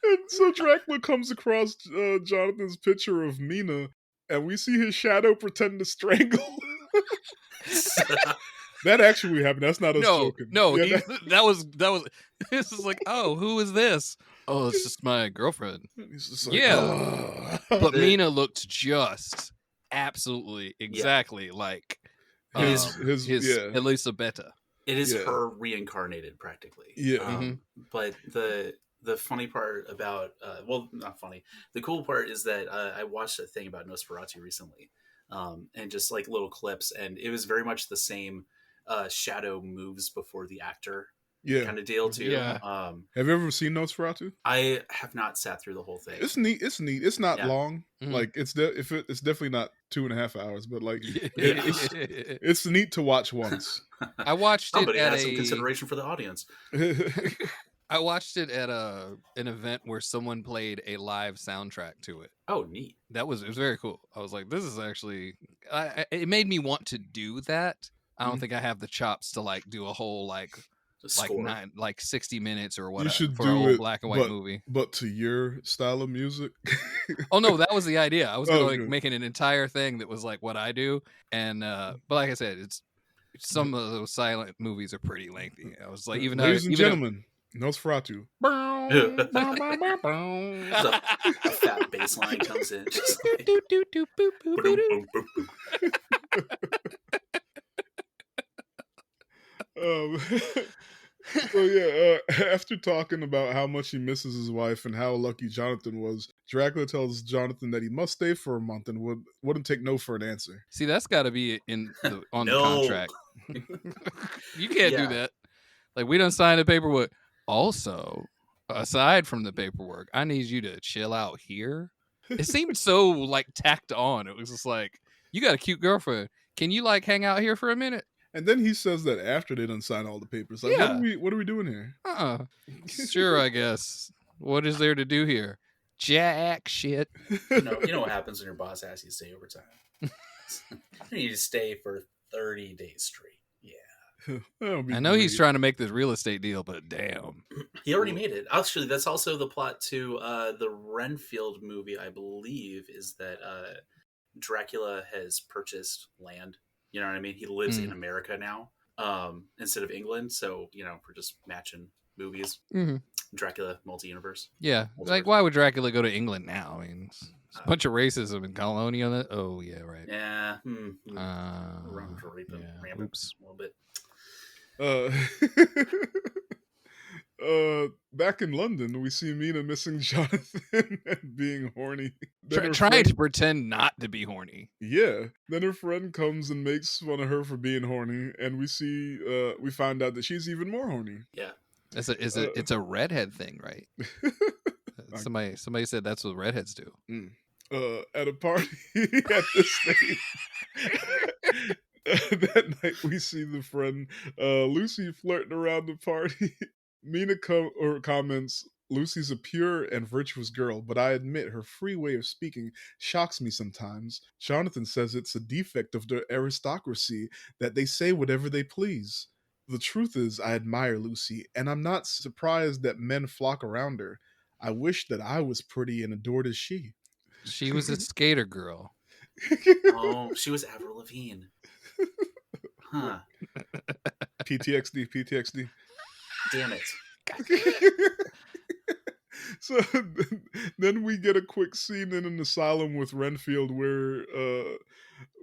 And so Dracula comes across Jonathan's picture of Mina, and we see his shadow pretend to strangle. That actually happened. That's not us joking.
No,
Yeah,
that was. This is like, oh, who is this? Oh, it's just my girlfriend.
he's just like,
Yeah.
"Ugh."
But Mina looked just absolutely exactly like
his
Elisabetta.
It is
Yeah.
her reincarnated, practically.
Yeah.
But the funny part about well, not funny. The cool part is that I watched a thing about Nosferatu recently, and just like little clips, and it was very much the same. Shadow moves before the actor, kind of deal too.
Yeah.
Have you ever seen Nosferatu?
I have not sat through the whole thing.
It's neat. It's not long.
Mhm.
Like it's definitely not 2.5 hours, but like
Yeah.
it's neat to watch once.
I watched
Somebody
it at
has some consideration for the audience.
I watched it at an event where someone played a live soundtrack to it.
Oh, neat.
It was very cool. I was like, this is actually. It made me want to do that. I don't think I have the chops to like do a whole like 60 minutes or whatever.
You should
for
do
a whole
it,
black and white movie.
but to your style of music.
Oh no, that was the idea. I was
Oh,
gonna like
good.
making an entire thing that was like what I do, and but like I said, it's some of those silent movies are pretty lengthy. I was like,
Ladies and gentlemen, Nosferatu.
A fat bass line comes in. Just like, boom, boom, boom, boom.
So yeah, after talking about how much he misses his wife and how lucky Jonathan was, Dracula tells Jonathan that he must stay for a month and wouldn't take no for an answer.
See, that's got to be on the
No.
contract. You can't do that. Like we don't sign the paperwork. Also, aside from the paperwork, I need you to chill out here. It seemed so like tacked on. It was just like, you got a cute girlfriend. Can you like hang out here for a minute?
And then he says that after they done sign all the papers, like,
Yeah.
what are we doing here?
Sure, I guess. What is there to do here? Jack shit.
You know what happens when your boss asks you to stay overtime. You need to stay for 30 days straight. Yeah.
I
I know he's trying to make this real estate deal, but damn.
He already made it. Actually, that's also the plot to the Renfield movie, I believe, is that Dracula has purchased land. You know what I mean? He lives in America now instead of England. So, we're just matching movies.
Mm-hmm.
Dracula multi-universe.
Yeah. Like, why would Dracula go to England now? I mean, it's a bunch of racism and colonial. Oh, yeah, right.
Yeah.
Oops.
A little bit.
back in London, we see Mina missing Jonathan and being horny. Then her
Trying
friend-
to pretend not to be horny.
Yeah. Then her friend comes and makes fun of her for being horny, and we find out that she's even more horny.
Yeah.
It's a redhead thing, right? Somebody said that's what redheads do.
At a party at this stage. That night we see the friend Lucy flirting around the party. Mina comments, Lucy's a pure and virtuous girl, but I admit her free way of speaking shocks me sometimes. Jonathan says it's a defect of the aristocracy that they say whatever they please. The truth is, I admire Lucy, and I'm not surprised that men flock around her. I wish that I was pretty and adored as she.
She was a skater girl.
Oh, she was Avril Lavigne. Huh.
PTXD.
Damn it.
So then we get a quick scene in an asylum with Renfield where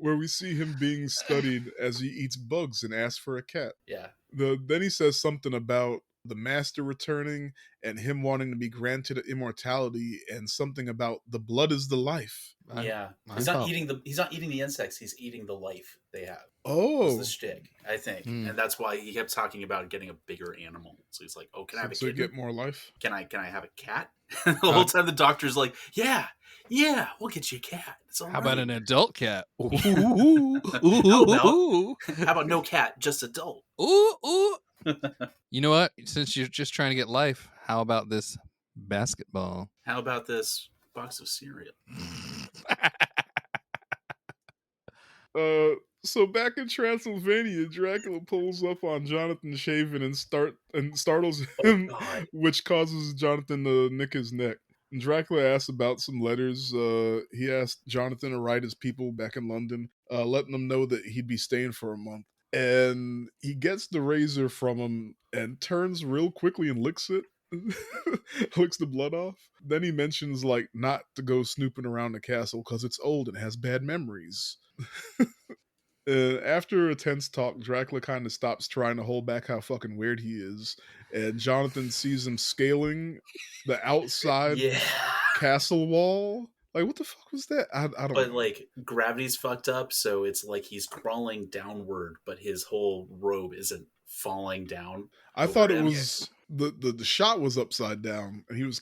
we see him being studied as he eats bugs and asks for a cat.
Yeah.
Then he says something about the master returning and him wanting to be granted immortality, and something about the blood is the life.
Yeah. He's not eating the insects, he's eating the life they have.
Oh.
That's the shtick, I think. And that's why he kept talking about getting a bigger animal. So he's like, oh, can I have a kitten?
So get more life?
Can I have a cat? The whole time the doctor's like, yeah, we'll get you a cat. It's all
How about an adult cat?
How about no cat, just adult?
Ooh. You know what? Since you're just trying to get life, how about this basketball?
How about this box of cereal?
So back in Transylvania, Dracula pulls up on Jonathan shaven and startles him, which causes Jonathan to nick his neck. And Dracula asks about some letters. He asked Jonathan to write his people back in London, letting them know that he'd be staying for a month. And he gets the razor from him and turns real quickly and licks it. Licks the blood off. Then he mentions like not to go snooping around the castle because it's old and has bad memories. After a tense talk, Dracula kind of stops trying to hold back how fucking weird he is, and Jonathan sees him scaling the outside castle wall. Like, what the fuck was that? I don't know.
But, like, gravity's fucked up, so it's like he's crawling downward, but his whole robe isn't falling down.
I thought it was... The shot was upside down, and he was...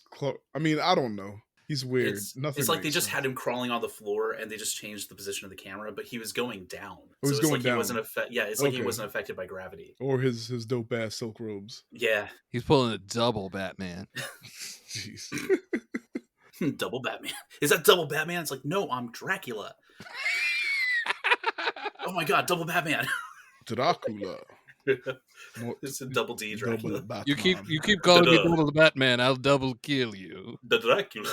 I mean, I don't know. He's weird.
It's like they just had him crawling on the floor, and they just changed the position of the camera, but he was going down.
He was going down.
He wasn't like he wasn't affected by gravity.
Or his dope-ass silk robes.
Yeah.
He's pulling a double Batman.
Jeez.
Double Batman. Is that double Batman? It's like, no, I'm Dracula. Oh my god, double Batman.
Dracula.
It's a double D Dracula.
You keep calling me double Batman, I'll double kill you.
The Dracula.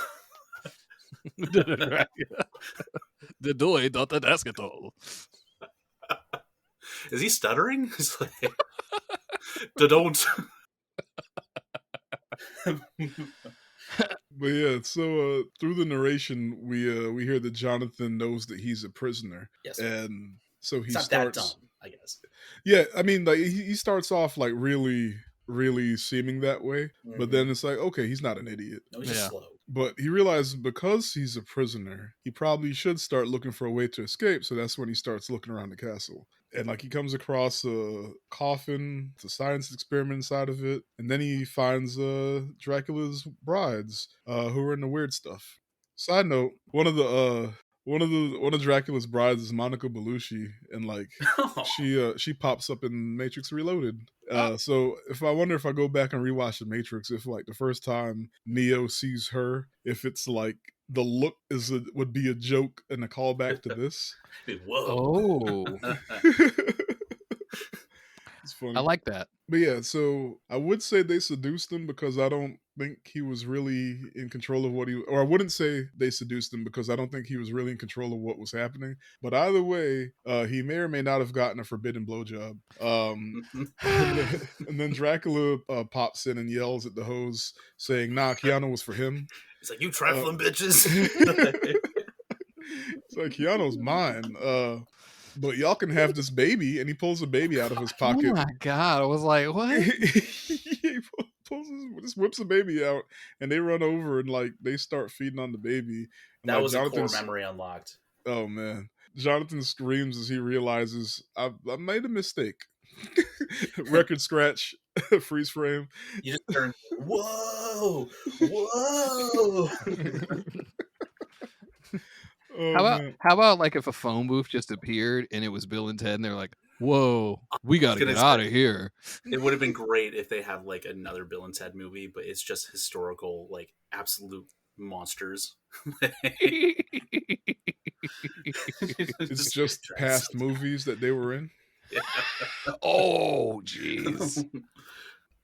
The Dracula. The doy not the ask at all.
Is he stuttering? He's like, don't.
But yeah, so through the narration, we hear that Jonathan knows that he's a prisoner.
Yes.
And so he
starts. Not that dumb, I guess.
Yeah, I mean, like he starts off like really, really seeming that way, but then it's like, okay, he's not an idiot.
No, he's just slow.
But he realizes because he's a prisoner, he probably should start looking for a way to escape. So that's when he starts looking around the castle. And like he comes across a coffin, it's a science experiment inside of it, and then he finds Dracula's brides, who are into weird stuff. Side note: one of Dracula's brides is Monica Bellucci, and like she pops up in Matrix Reloaded. So I wonder if I go back and rewatch the Matrix, if like the first time Neo sees her, if it's like the look would be a joke and a callback to this.
Whoa!
Oh,
it's funny.
I like that.
But yeah, so I would say they seduced him because I don't think he was really in control of or I wouldn't say they seduced him because I don't think he was really in control of what was happening. But either way, he may or may not have gotten a forbidden blowjob. And then Dracula pops in and yells at the hoes saying, nah, Keanu was for him.
It's like, you trifling bitches.
It's like, Keanu's mine. But y'all can have this baby, and he pulls a baby out of his pocket.
Oh my god! I was like, what?
He pulls just whips a baby out, and they run over and like they start feeding on the baby. And
That
like
was a core
Jonathan's,
memory unlocked.
oh man, Jonathan screams as he realizes I made a mistake. Record scratch, freeze frame.
You just turn, whoa, whoa.
Oh man,
How about like if a phone booth just appeared and it was Bill and Ted and they're like, "Whoa, we got to
gonna
get
say-
out of here."
It would have been great if they have like another Bill and Ted movie, but it's just historical, like absolute monsters.
it's just past movies that they were in.
Yeah.
Oh, jeez.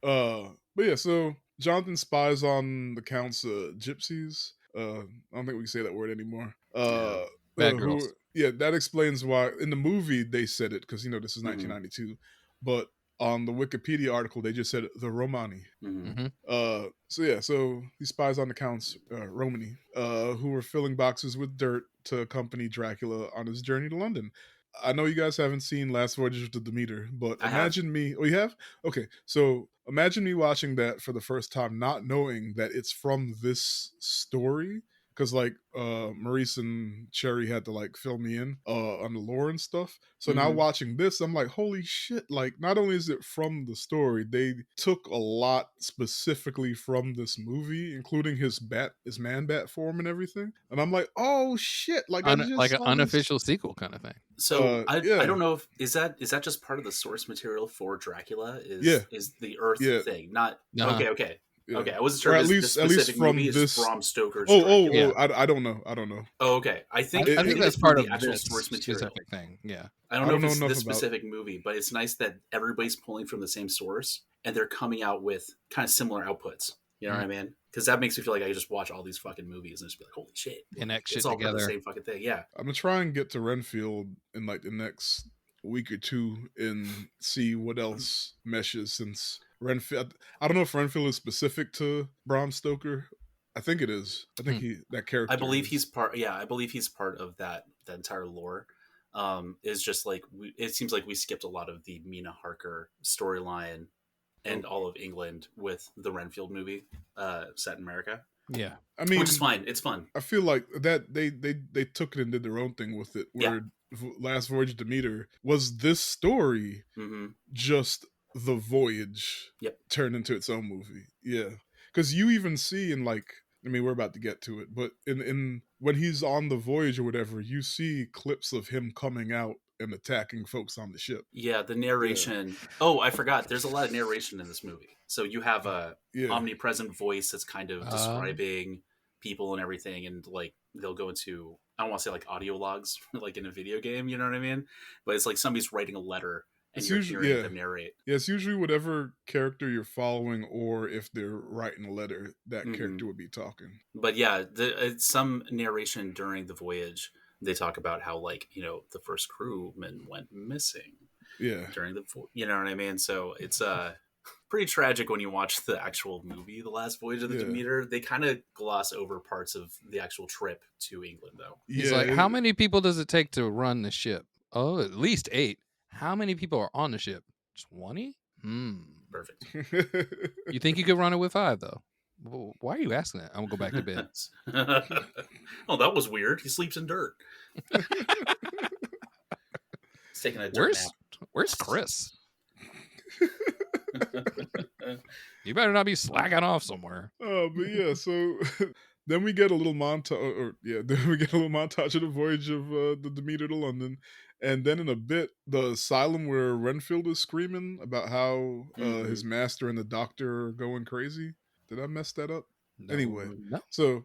But yeah, so Jonathan spies on the Count's gypsies. I don't think we can say that word anymore.
Bad girls.
Yeah, that explains why in the movie they said it because this is
Mhm.
1992, but on the Wikipedia article they just said the Romani.
Mhm.
So he spies on the Count's Romani, who were filling boxes with dirt to accompany Dracula on his journey to London. I know you guys haven't seen Last Voyage of the Demeter, but
I have.
imagine me. Oh, you have? Okay, so imagine me watching that for the first time, not knowing that it's from this story. Because like Maurice and Cherry had to like fill me in on the lore and stuff. So now
Mhm.
watching this, I'm like, holy shit! Like, not only is it from the story, they took a lot specifically from this movie, including his man bat form and everything. And I'm like, oh shit! Like I just
Like an
saw
unofficial sequel kind of thing.
So I
yeah.
don't know if is that just part of the source material for Dracula?
Yeah.
Is the Earth
Yeah.
thing not
Uh-huh.
okay?
Yeah.
Okay, I wasn't sure.
Or
If this specific movie is Bram Stoker's Dracula.
I don't know. I don't know.
Oh, okay. I think
I think that's
it's
part
from
of
the actual
this
source material.
specific thing. Yeah.
I don't know if it's
enough
this
about-
specific movie, but it's nice that everybody's pulling from the same source and they're coming out with kind of similar outputs. You know what I mean? Because that makes me feel like I can just watch all these fucking movies and just be like, holy shit.
Connect shit
It's all part of the
together.
same fucking thing. Yeah.
I'm gonna try and get to Renfield in like the next week or two and see what else meshes. Since Renfield, I don't know if Renfield is specific to Bram Stoker. I think it is. I think that character.
I believe he's part. Yeah, I believe he's part of that entire lore. Is just like it seems like we skipped a lot of the Mina Harker storyline and all of England with the Renfield movie set in America.
Yeah.
I mean,
which is fine. It's fun.
I feel like that they took it and did their own thing with it. Where Last Voyage of Demeter was this story, just the voyage turned into its own movie. Yeah, because you even see in like, I mean, we're about to get to it, but in when he's on the voyage or whatever, you see clips of him coming out and attacking folks on the ship.
Yeah, the narration. Yeah. Oh, I forgot. There's a lot of narration in this movie. So you have a omnipresent voice that's kind of describing people and everything, and like they'll go into, I don't want to say like audio logs, like in a video game, you know what I mean? But it's like somebody's writing a letter and you're hearing them narrate.
Yeah, it's usually whatever character you're following, or if they're writing a letter, that character would be talking.
But yeah, some narration during the voyage. They talk about how, like, you know, the first crewman went missing.
Yeah.
During the, you know what I mean? So it's pretty tragic when you watch the actual movie, The Last Voyage of the Demeter. They kind of gloss over parts of the actual trip to England, though.
He's like, how many people does it take to run the ship? Oh, at least 8. How many people are on the ship? 20?
Perfect.
You think you could run it with 5, though? Well, why are you asking that? I'm gonna go back to bed.
Oh, that was weird. He sleeps in dirt. He's taking a dirt nap.
Where's Chris? You better not be slacking off somewhere.
Oh, but yeah, so then we get a little montage, then we get a little montage of the voyage of the Demeter to London, and then in a bit, the asylum where Renfield is screaming about how his master and the doctor are going crazy. Did I mess that up?
No,
anyway,
no.
So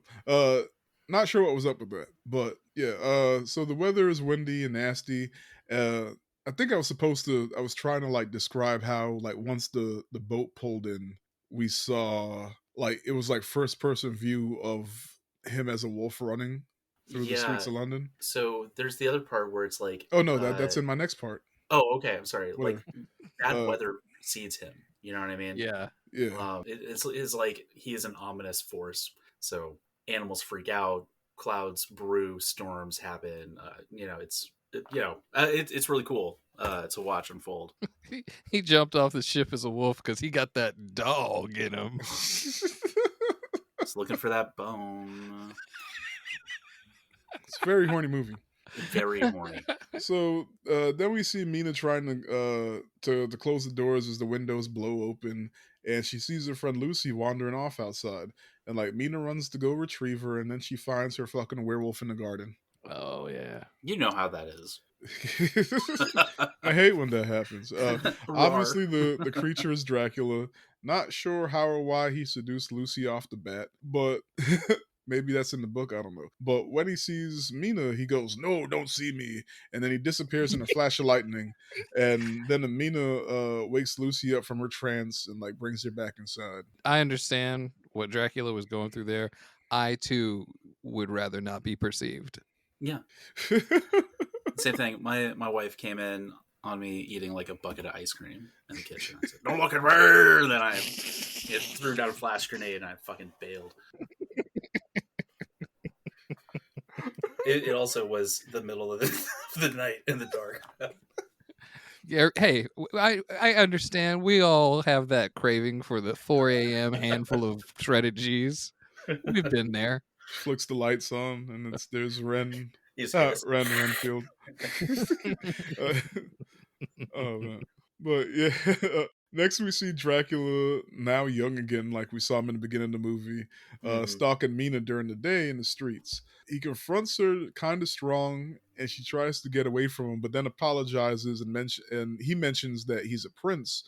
not sure what was up with that, but yeah. So the weather is windy and nasty. I think I was trying to like describe how like once the boat pulled in, we saw like it was like first person view of him as a wolf running through the streets of London.
So there's the other part where it's like,
oh no, that's in my next part.
Oh, okay. I'm sorry.
Whatever.
Like bad weather precedes him. You know what I mean?
Yeah.
Yeah.
It's like he is an ominous force. So animals freak out, clouds brew, storms happen. It's really cool. to watch unfold.
He jumped off the ship as a wolf because he got that dog in him.
Just looking for that bone.
It's a very horny movie.
Very horny.
So then we see Mina trying to close the doors as the windows blow open, and she sees her friend Lucy wandering off outside. And like Mina runs to go retrieve her, and then she finds her fucking werewolf in the garden.
Oh yeah.
You know how that is.
I hate when that happens. Obviously,
Rawr.
the creature is Dracula. Not sure how or why he seduced Lucy off the bat, but maybe that's in the book. I don't know. But when he sees Mina, he goes, "No, don't see me!" And then he disappears in a flash of lightning. And then Mina wakes Lucy up from her trance and like brings her back inside.
I understand what Dracula was going through there. I too would rather not be perceived.
Yeah. Same thing. My wife came in on me eating like a bucket of ice cream in the kitchen. I said, "Don't look at her!" And then I threw down a flash grenade and I fucking bailed. It also was the middle of the night in the dark.
Yeah, hey, I understand. We all have that craving for the 4 a.m. handful of shredded cheese. We've been there.
Flicks the lights on, and there's Ren.
He's
Renfield. Oh man, but yeah. Next, we see Dracula, now young again, like we saw him in the beginning of the movie, stalking Mina during the day in the streets. He confronts her kind of strong, and she tries to get away from him, but then apologizes and he mentions that he's a prince,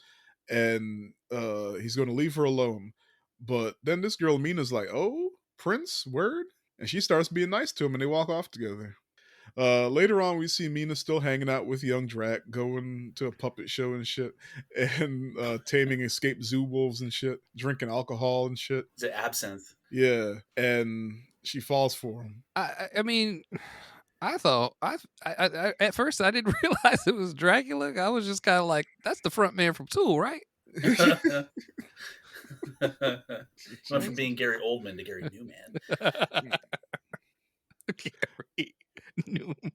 and he's going to leave her alone. But then this girl Mina's like, "Oh, prince, word," and she starts being nice to him, and they walk off together. Later on, we see Mina still hanging out with young Drac, going to a puppet show and shit, and taming escaped zoo wolves and shit, drinking alcohol and shit.
Is it absinthe?
Yeah, and she falls for him.
I mean, I thought I at first I didn't realize it was Dracula. I was just kind of like, that's the front man from Tool, right?
Went from being Gary Oldman to Gary Newman.
Gary Newman.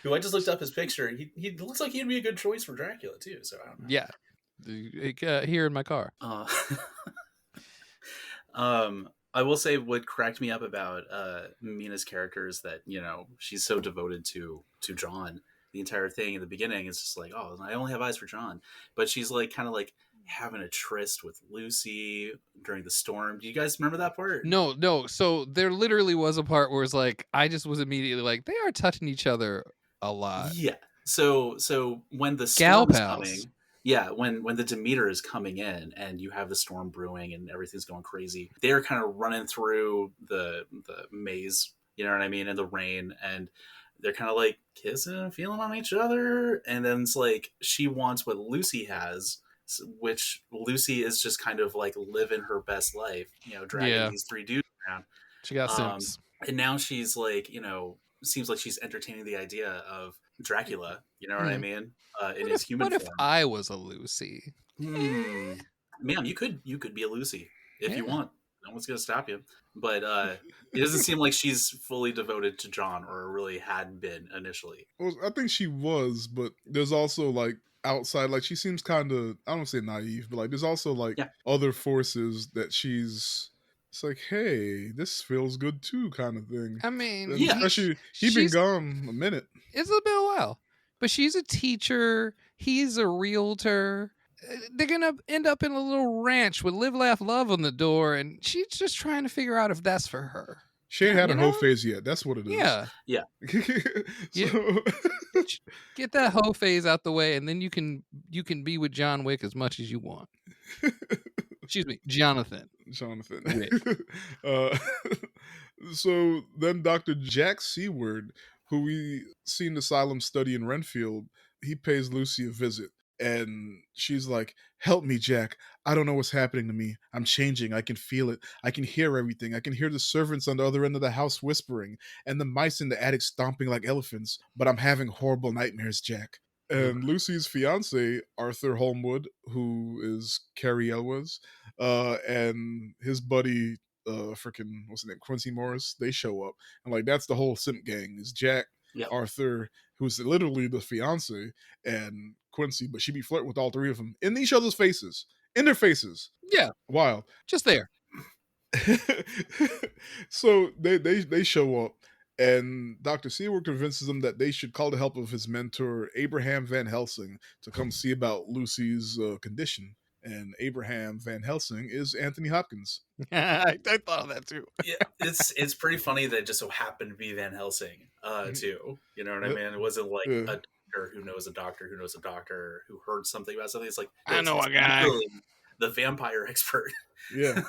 Who I just looked up his picture. He looks like he'd be a good choice for Dracula too. So I don't know.
Yeah, here in my car.
I will say what cracked me up about Mina's character is that, you know, she's so devoted to John. The entire thing in the beginning is just like, oh, I only have eyes for John. But she's like kind of like having a tryst with Lucy during the storm. Do you guys remember that part?
No. So there literally was a part where it's like, I just was immediately like, they are touching each other a lot.
Yeah. So when the storm is coming, yeah, when the Demeter is coming in and you have the storm brewing and everything's going crazy, they're kind of running through the maze, you know what I mean, in the rain, and they're kind of like kissing and feeling on each other, and then it's like she wants what Lucy has, which Lucy is just kind of like living her best life, you know, dragging these three dudes around.
She got Sims.
And now she's like, you know, seems like she's entertaining the idea of Dracula, you know what I mean? In his human form.
What if I was a Lucy?
Ma'am, you could be a Lucy if you want. No one's gonna stop you. But it doesn't seem like she's fully devoted to John, or really had been initially.
Well, I think she was, but there's also like outside, like she seems kind of, I don't say naive, but like there's also like other forces that she's. It's like, hey, this feels good too, kind of thing.
I mean,
and especially he's been gone a minute.
It's been a while, but she's a teacher. He's a realtor. They're gonna end up in a little ranch with "Live, Laugh, Love" on the door, and she's just trying to figure out if that's for her.
She ain't had a hoe phase yet. That's what it is.
Yeah.
Get that hoe phase out the way, and then you can be with John Wick as much as you want. Excuse me, Jonathan.
So then Dr. Jack Seward, who we seen the Asylum study in Renfield, he pays Lucy a visit. And she's like, help me, Jack. I don't know what's happening to me. I'm changing. I can feel it. I can hear everything. I can hear the servants on the other end of the house whispering and the mice in the attic stomping like elephants. But I'm having horrible nightmares, Jack. And Lucy's fiance, Arthur Holmwood, who is Carrie Elwes, and his buddy, what's his name, Quincy Morris, they show up. And like, that's the whole simp gang is Jack,
Yep.
Arthur, who's literally the fiance, and Quincy, but she be flirting with all three of them in each other's faces, in their faces.
Yeah,
Wild.
just there.
So they show up, and Dr. Seward convinces them that they should call the help of his mentor Abraham Van Helsing to come see about Lucy's condition. And Abraham Van Helsing is Anthony Hopkins.
I thought of that too.
Yeah, it's pretty funny that it just so happened to be Van Helsing, too. You know what I mean? It wasn't like a doctor who knows a doctor who knows a doctor who heard something about something. It's like,
I know
it's
a guy.
literally the vampire expert.
Yeah.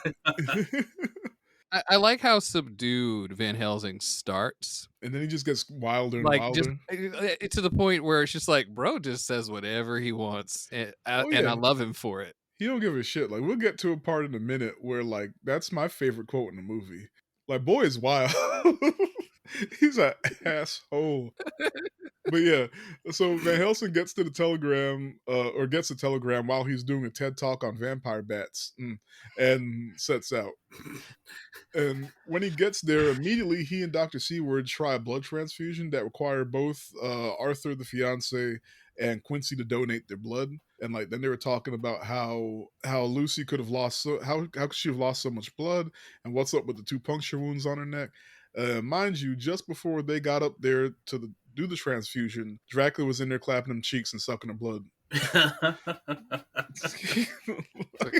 I like how subdued Van Helsing starts.
And then he just gets wilder and
Like
wilder.
just to the point where it's just like, bro just says whatever he wants, and I love him for it.
He don't give a shit. Like, we'll get to a part in a minute where, like, that's my favorite quote in the movie. Like, boy is wild. He's an asshole. But yeah, so Van Helsing gets to the telegram, or gets a telegram while he's doing a TED talk on vampire bats, and sets out. And when he gets there, immediately he and Dr. Seward try a blood transfusion that require both Arthur, the fiance, and Quincy to donate their blood. And like then they were talking about how Lucy could have lost how could she have lost so much blood, and what's up with the 2 puncture wounds on her neck. Mind you, just before they got up there to do the transfusion, Dracula was in there clapping them cheeks and sucking her blood.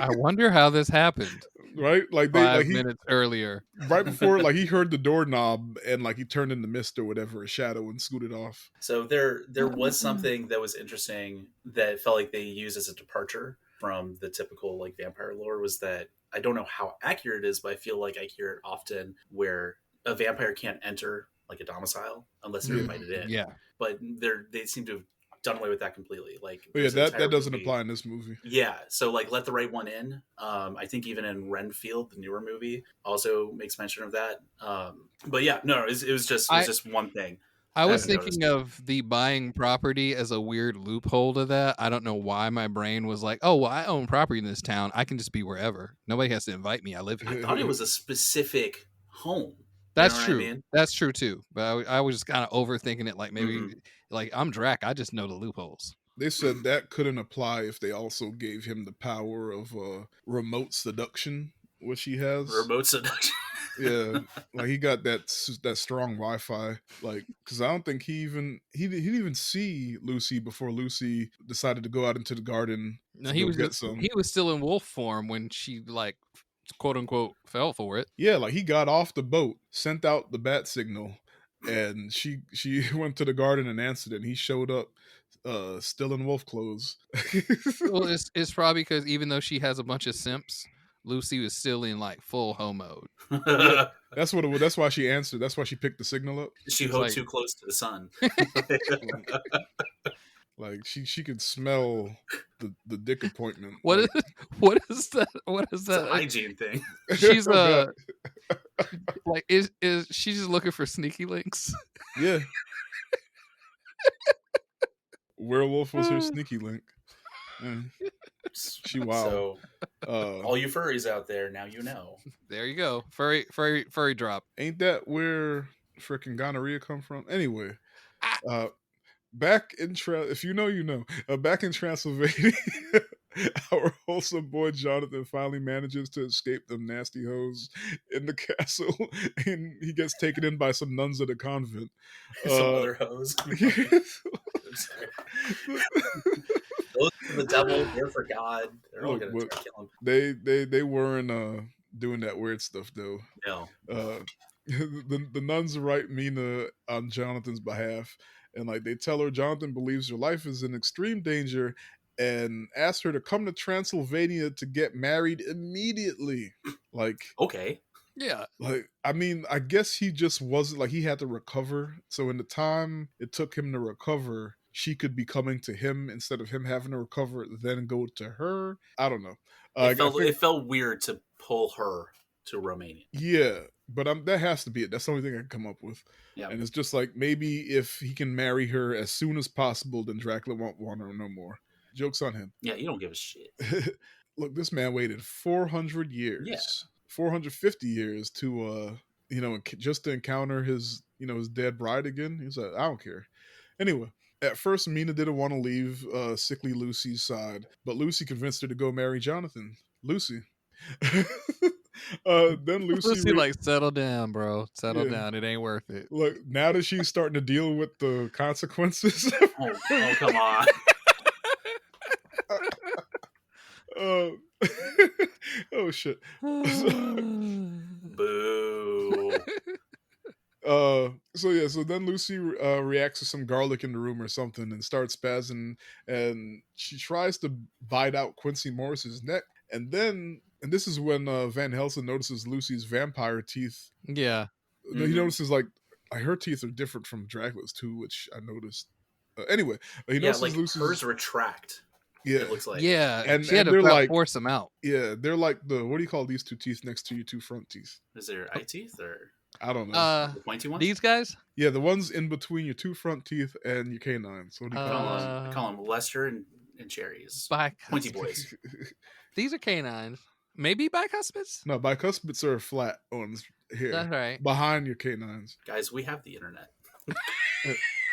I wonder how this happened.
Right? Like
5 minutes earlier.
Right before, like, he heard the doorknob and like he turned into mist or whatever, a shadow, and scooted off.
So there was something that was interesting that felt like they used as a departure from the typical like vampire lore, was that I don't know how accurate it is, but I feel like I hear it often where a vampire can't enter like a domicile unless they're invited in.
Yeah.
But they seem to have done away with that completely. Like,
but yeah, that doesn't apply in this movie.
Yeah, so like let the right one in. I think even in Renfield, the newer movie, also makes mention of that. But yeah, no, it was just one thing.
I was thinking of the buying property as a weird loophole to that. I don't know why my brain was like, oh, well, I own property in this town. I can just be wherever. Nobody has to invite me. I live here.
I thought it was a specific home.
That's true. I mean? That's true too. But I was just kind of overthinking it. Like maybe, like I'm Drac. I just know the loopholes.
They said that couldn't apply if they also gave him the power of remote seduction, which he has.
Remote seduction.
Yeah, like he got that strong Wi-Fi. Like, because I don't think he didn't even see Lucy before Lucy decided to go out into the garden.
No, he was still in wolf form when she like, quote unquote, fell for it.
Yeah, like he got off the boat, sent out the bat signal, and she went to the garden and answered it. And he showed up, still in wolf clothes.
Well, it's probably because even though she has a bunch of simps, Lucy was still in like full hoe mode.
Yeah, that's what it was. That's why she answered. That's why she picked the signal up.
She hoed too close to the sun.
Like she could smell the dick appointment.
What is that? What is that?
It's a hygiene thing.
She's like is she just looking for sneaky links?
Yeah. Werewolf was her sneaky link. She wild.
So, all you furries out there, now you know.
There you go, furry drop.
Ain't that where freaking gonorrhea come from? Anyway, back in if you know, you know. Back in Transylvania, our wholesome boy Jonathan finally manages to escape them nasty hoes in the castle, and he gets taken in by some nuns at a convent.
Some other hoes. Those are the devil. They're for God. They're all gonna try to kill him.
They weren't doing that weird stuff though.
No.
The nuns write Mina on Jonathan's behalf, and like they tell her Jonathan believes her life is in extreme danger, and asked her to come to Transylvania to get married immediately. Like,
okay.
Yeah.
Like, I mean, I guess he just wasn't, like, he had to recover. So in the time it took him to recover, she could be coming to him instead of him having to recover, then go to her. I don't know.
It felt weird to pull her to Romania.
Yeah, but that has to be it. That's the only thing I can come up with.
Yep.
And it's just like, maybe if he can marry her as soon as possible, then Dracula won't want her no more. Joke's on him.
Yeah, you don't give a shit.
Look, this man waited 400 years. Yeah. 450 years to just to encounter his his dead bride again. He's like, I don't care. Anyway, at first Mina didn't want to leave sickly Lucy's side, but Lucy convinced her to go marry Jonathan. Lucy. Then
Lucy, like, settle down, bro. Settle down. It ain't worth it.
Look, now that she's starting to deal with the consequences.
Oh, come on.
Oh shit.
Boo.
So then Lucy reacts to some garlic in the room or something and starts spazzing, and she tries to bite out Quincy Morris's neck, and this is when Van Helsing notices Lucy's vampire teeth.
Yeah.
He notices like her teeth are different from Dracula's too, which I noticed. Anyway, he notices
like
Lucy's
hers retract.
Yeah,
it looks like.
Yeah,
and
she had
they're
to
like
force them out.
Yeah, they're like what do you call these two teeth next to your two front teeth?
Is there eye teeth or?
I don't know.
The pointy ones?
These guys?
Yeah, the ones in between your two front teeth and your canines. What do you call them?
I call them Lester and Cherries.
Bicuspids.
Pointy boys.
These are canines. Maybe bicuspids?
No, bicuspids are flat ones here.
That's right.
Behind your canines.
Guys, we have the internet.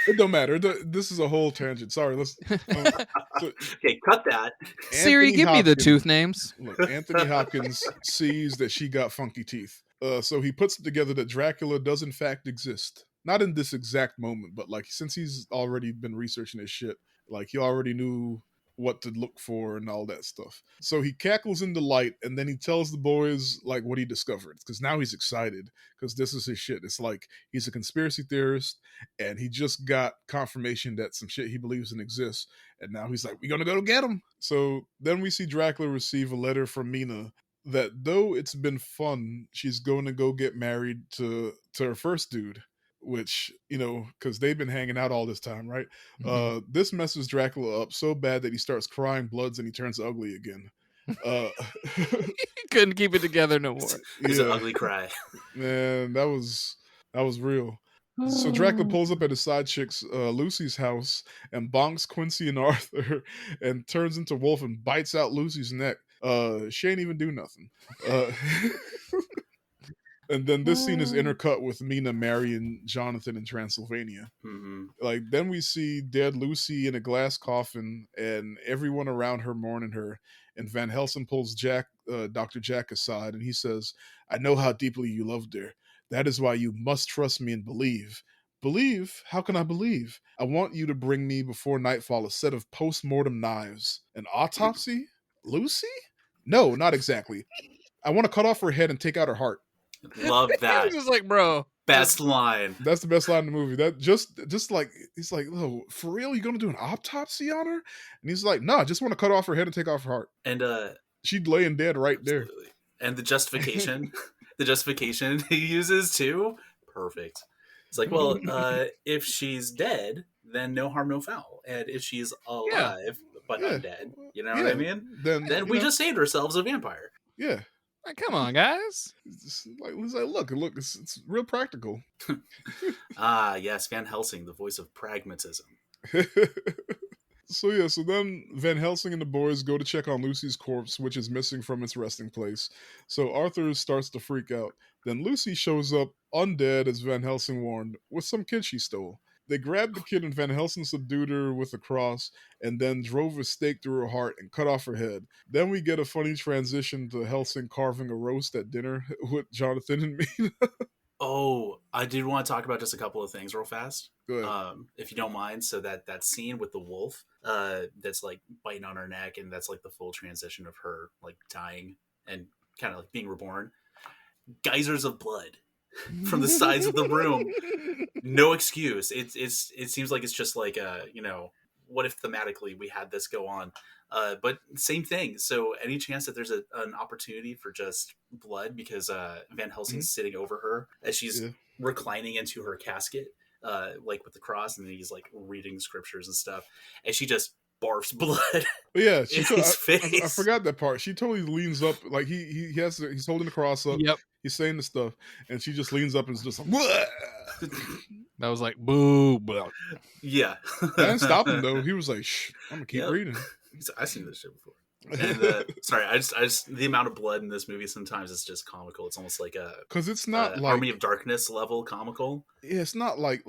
It don't matter. This is a whole tangent. Sorry. Let's.
Okay, cut that.
Siri, give me the tooth names.
Look, Anthony Hopkins sees that she got funky teeth. So he puts it together that Dracula does in fact exist. Not in this exact moment, but like since he's already been researching his shit, like he already knew what to look for and all that stuff. So he cackles in delight, and then he tells the boys like what he discovered, because now he's excited because this is his shit. It's like he's a conspiracy theorist, and he just got confirmation that some shit he believes in exists, and now he's like, we're gonna go get him. So then we see Dracula receive a letter from Mina that though it's been fun, she's going to go get married to her first dude, which, because they've been hanging out all this time, right? Mm-hmm. This messes Dracula up so bad that he starts crying bloods and he turns ugly again.
He couldn't keep it together no more.
It's an ugly cry.
Man, that was real. So Dracula pulls up at his side chick's Lucy's house and bonks Quincy and Arthur and turns into Wolf and bites out Lucy's neck. She ain't even do nothing. And then this scene is intercut with Mina marrying Jonathan in Transylvania.
Mm-hmm.
Like, then we see dead Lucy in a glass coffin and everyone around her mourning her. And Van Helsing pulls Dr. Jack aside and he says, I know how deeply you loved her. That is why you must trust me and believe. Believe? How can I believe? I want you to bring me before nightfall a set of post-mortem knives. An autopsy? Lucy? No, not exactly. I want to cut off her head and take out her heart.
Love that.
Just like, bro,
best line.
That's the best line in the movie. That just like he's like, oh, for real, you gonna do an autopsy on her? And he's like, no, I just want to cut off her head and take off her heart.
And
she'd laying dead right
absolutely. There. And the justification, he uses too, perfect. It's like, well, if she's dead, then no harm, no foul. And if she's alive but undead, you know what I mean? Then we just saved ourselves a vampire.
Yeah.
Like, come on, guys.
It's like look, it's real practical.
Yes, Van Helsing, the voice of pragmatism.
So then Van Helsing and the boys go to check on Lucy's corpse, which is missing from its resting place. So Arthur starts to freak out. Then Lucy shows up, undead as Van Helsing warned, with some kid she stole. They grabbed the kid and Van Helsing subdued her with a cross and then drove a stake through her heart and cut off her head. Then we get a funny transition to Helsing carving a roast at dinner with Jonathan and Mina.
Oh, I did want to talk about just a couple of things real fast.
Go ahead.
If you don't mind. So that scene with the wolf that's like biting on her neck, and that's like the full transition of her like dying and kind of like being reborn. Geysers of blood from the sides of the room. No excuse. It seems like it's just like what if thematically we had this go on, but same thing. So any chance that there's an opportunity for just blood, because Van Helsing's sitting over her as she's reclining into her casket, like with the cross, and then he's like reading scriptures and stuff, and she just barfs blood.
Yeah,
his face.
I forgot that part. She totally leans up, like he's holding the cross up.
Yep.
He's saying the stuff, and she just leans up and is just like, "Wah!"
That was like, boo, boo.
Yeah.
I didn't stop him though. He was like, shh, I'm gonna keep reading.
I've seen this shit before. And I just the amount of blood in this movie sometimes is just comical. It's almost like
because it's not like
Army of Darkness level comical.
Yeah, it's not like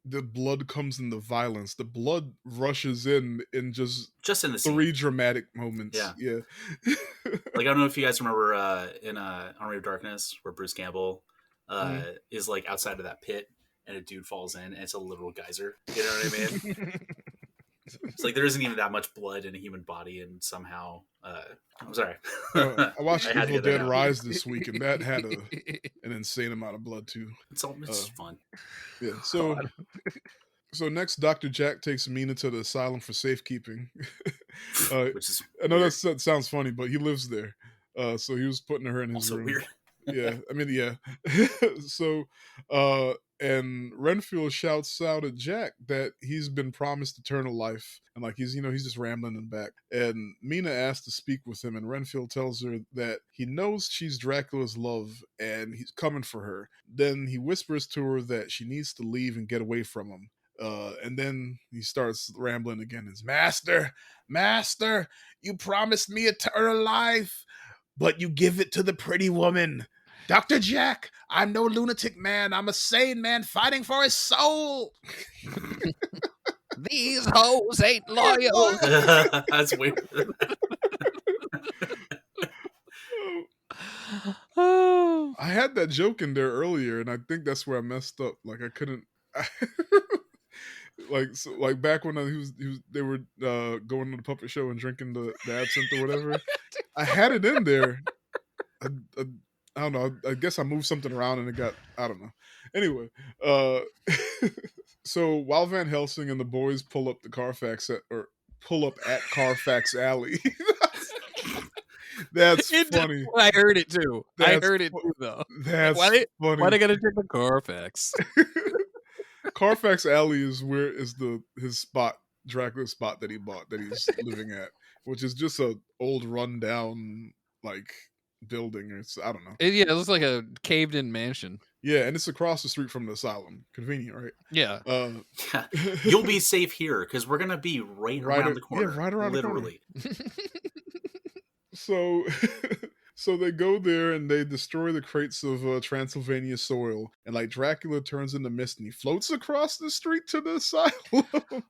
the blood comes in the violence. The blood rushes in just
in the
3
scene.
dramatic moments. Yeah.
Like, I don't know if you guys remember in Army of Darkness where Bruce Campbell is like outside of that pit and a dude falls in and it's a literal geyser. You know what I mean? It's like there isn't even that much blood in a human body, and somehow I'm sorry.
I watched
I had to
Evil
get that
Dead
out.
Rise this week, and that had an insane amount of blood too.
It's fun.
Yeah. So next, Dr. Jack takes Mina to the asylum for safekeeping.
Which is
I know
weird.
that sounds funny, but he lives there. So he was putting her in his
Also
room.
weird.
Yeah, I mean, yeah. So, and Renfield shouts out at Jack that he's been promised eternal life, and like he's just rambling in back. And Mina asks to speak with him, and Renfield tells her that he knows she's Dracula's love, and he's coming for her. Then he whispers to her that she needs to leave and get away from him. And then he starts rambling again. It's Master, you promised me eternal life, but you give it to the pretty woman. Dr. Jack, I'm no lunatic man. I'm a sane man fighting for his soul.
These hoes ain't loyal.
That's weird.
I had that joke in there earlier, and I think that's where I messed up. Like I couldn't, like back when they were going to the puppet show and drinking the absinthe or whatever. I had it in there. I don't know. I guess I moved something around and it got, I don't know. Anyway, so while Van Helsing and the boys pull up at Carfax Alley. That's funny.
I heard it too. I heard it too, though.
That's
funny. Why they gotta take the Carfax?
Carfax Alley is his spot, Dracula's spot that he bought, that he's living at, which is just a old rundown like building. I don't know.
It looks like a caved-in mansion.
Yeah, and it's across the street from the asylum. Convenient, right?
Yeah.
You'll be safe here because we're gonna be right around the corner.
Yeah, right around
literally.
The corner. So they go there and they destroy the crates of Transylvania soil, and like Dracula turns into mist and he floats across the street to the asylum.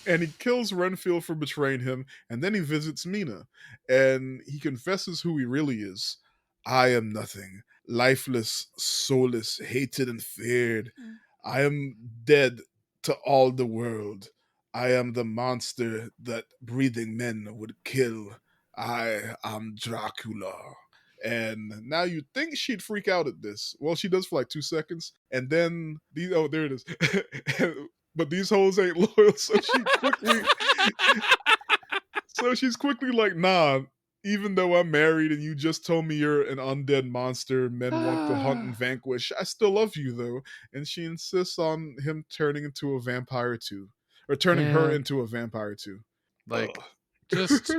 And he kills Renfield for betraying him, and then he visits Mina, and he confesses who he really is. I am nothing, lifeless, soulless, hated and feared. I am dead to all the world. I am the monster that breathing men would kill. I am Dracula. And now you'd think she'd freak out at this. Well, she does for like 2 seconds. And then, there it is. But these hoes ain't loyal, so she's quickly like, nah, even though I'm married and you just told me you're an undead monster men want to hunt and vanquish, I still love you though. And she insists on him turning into a vampire too. Or turning her into a vampire too.
Like, just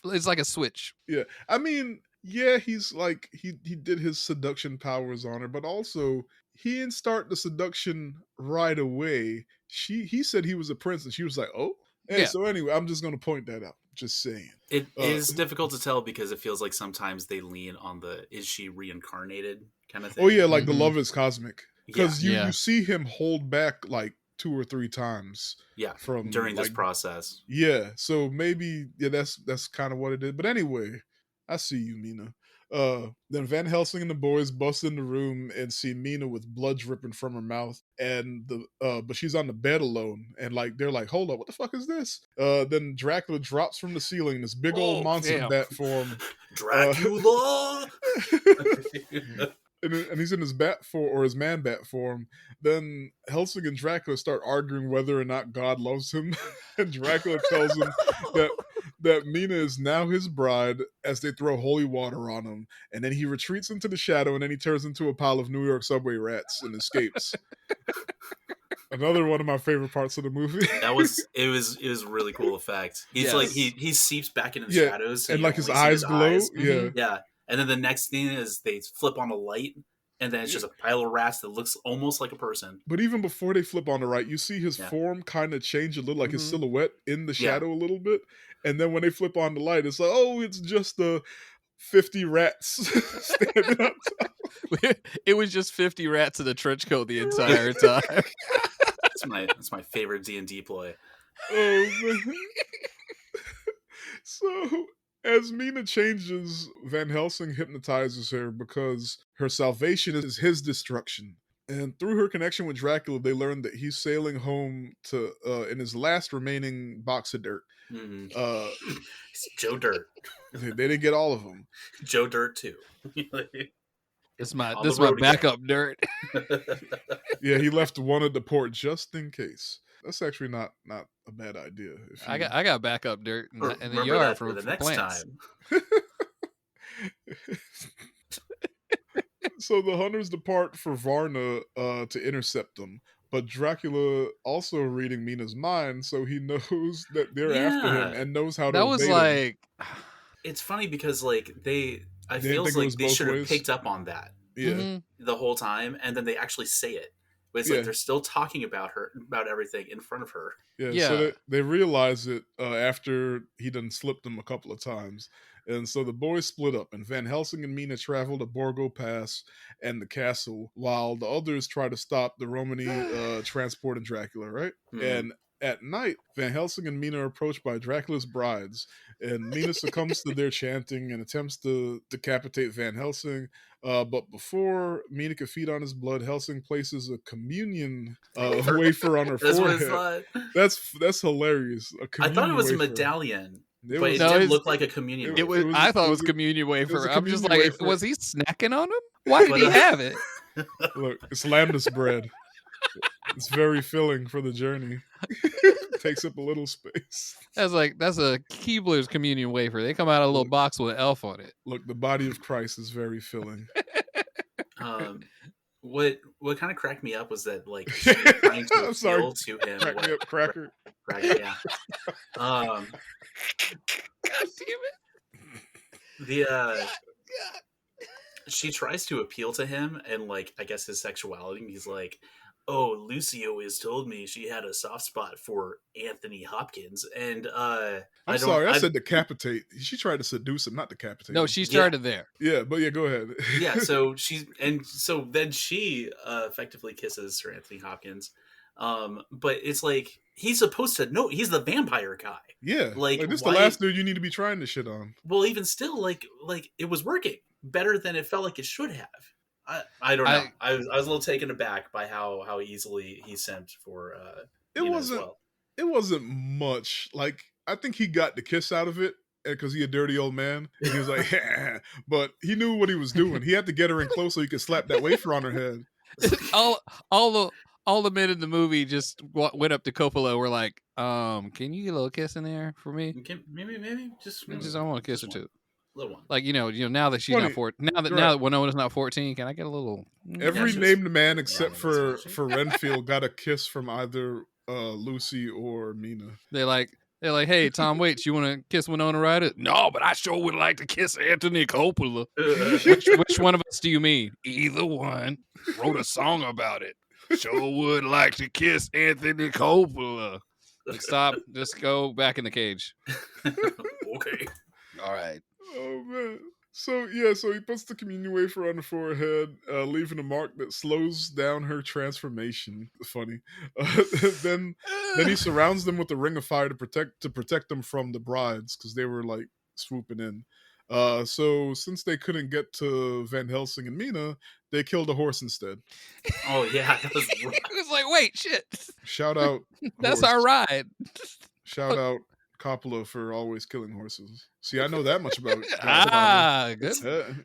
it's like a switch.
Yeah. I mean, yeah, he's like, he did his seduction powers on her, but also he didn't start the seduction right away. He said he was a prince and she was like, oh. And so anyway, I'm just going to point that out. Just saying.
It is difficult to tell because it feels like sometimes they lean on the is she reincarnated kind of thing.
Oh yeah, like the love is cosmic. Because
you
see him hold back like 2 or 3 times.
Yeah,
from
during this process.
Yeah, so maybe that's kind of what it is. But anyway, I see you, Mina. Then Van Helsing and the boys bust in the room and see Mina with blood dripping from her mouth, and but she's on the bed alone, and like they're like, hold up, what the fuck is this? Then Dracula drops from the ceiling, this big old monster bat form.
Dracula.
And he's in his bat form or his man bat form. Then Helsing and Dracula start arguing whether or not God loves him, and Dracula tells him that Mina is now his bride as they throw holy water on him. And then he retreats into the shadow, and then he turns into a pile of New York subway rats and escapes. Another one of my favorite parts of the movie.
It was really cool effect. He's like he seeps back into the shadows, so
and like his eyes glow.
Yeah. And then the next thing is they flip on a light, and then it's just a pile of rats that looks almost like a person.
But even before they flip on the right, you see his form kind of change a little, like his silhouette in the shadow a little bit. And then when they flip on the light, it's like, oh, it's just the 50 rats standing up top.
It was just 50 rats in a trench coat the entire time.
That's my favorite D&D ploy.
Oh, man. So, as Mina changes, Van Helsing hypnotizes her because her salvation is his destruction. And through her connection with Dracula, they learn that he's sailing home to in his last remaining box of dirt.
It's Joe Dirt.
They didn't get all of them.
Joe Dirt too.
This is my backup dirt.
Yeah, he left one at the port just in case. That's actually not a bad idea.
I got backup dirt in the
Remember
yard
that
for
the next
plants.
time.
So the hunters depart for Varna to intercept them. But Dracula also reading Mina's mind, so he knows that they're after him and knows how to
That was
evade
like...
It's funny because like I
They
feel
think it
like
was
they
both
should have
ways?
picked up on that
Yeah.
the whole time, and then they actually say it. But it's like they're still talking about everything in front of her.
Yeah. So they realize it after he done slipped them a couple of times. And so the boys split up, and Van Helsing and Mina travel to Borgo Pass and the castle, while the others try to stop the Romany transporting Dracula, right? And at night, Van Helsing and Mina are approached by Dracula's brides, and Mina succumbs to their chanting and attempts to decapitate Van Helsing. But before Mina can feed on his blood, Helsing places a communion wafer on her forehead. That's hilarious.
I thought it was
wafer.
a medallion. But it
No,
did look like a communion wafer.
I thought it was communion wafer. I'm just like,
wafer.
was he snacking on him? Why did he have it?
Look, it's lambdas bread. It's very filling for the journey. Takes up a little space.
That's a Keebler's communion wafer. They come out of a little box with an elf on it.
Look, the body of Christ is very filling.
What kind of cracked me up was that like she was trying to appeal to him.
Crack me up, cracker.
Cracker, yeah.
God damn it.
She tries to appeal to him and like I guess his sexuality. And he's like, "Oh, Lucy always told me she had a soft spot for Anthony Hopkins." And
I'm sorry, I said decapitate. She tried to seduce him, not decapitate.
No, she started there.
Yeah, but go ahead.
Yeah, so then she effectively kisses Sir Anthony Hopkins. But it's like he's supposed to know he's the vampire guy.
Yeah,
like
this is the last dude you need to be trying this shit on.
Well, even still, like it was working better than it felt like it should have. I don't know. I was a little taken aback by how easily he simped for.
It wasn't much. Like I think he got the kiss out of it because he a dirty old man. And he was like, yeah. But he knew what he was doing. He had to get her in close so he could slap that wafer on her head.
All the men in the movie just went up to Coppola. Were like, "Can you get a little kiss in there for me?
Maybe just
I want to kiss her too."
Little one.
Like now that she's not 14, now that Winona's not 14, can I get a little?
Every named man except for Renfield got a kiss from either Lucy or Mina.
They're like, hey, Tom Waits, you want to kiss Winona Ryder? No, but I sure would like to kiss Anthony Coppola. Which one of us do you mean? Either one. Wrote a song about it. Sure would like to kiss Anthony Coppola. Like, stop. Just go back in the cage.
Okay.
All right.
Oh man. So he puts the communion wafer on her forehead, leaving a mark that slows down her transformation. Funny. Then he surrounds them with a ring of fire to protect them from the brides because they were like swooping in. So since they couldn't get to Van Helsing and Mina, they killed a horse instead.
Oh yeah, that was
It was like, wait, shit.
Shout out.
That's our ride.
Shout out Coppola for always killing horses. See, I know that much about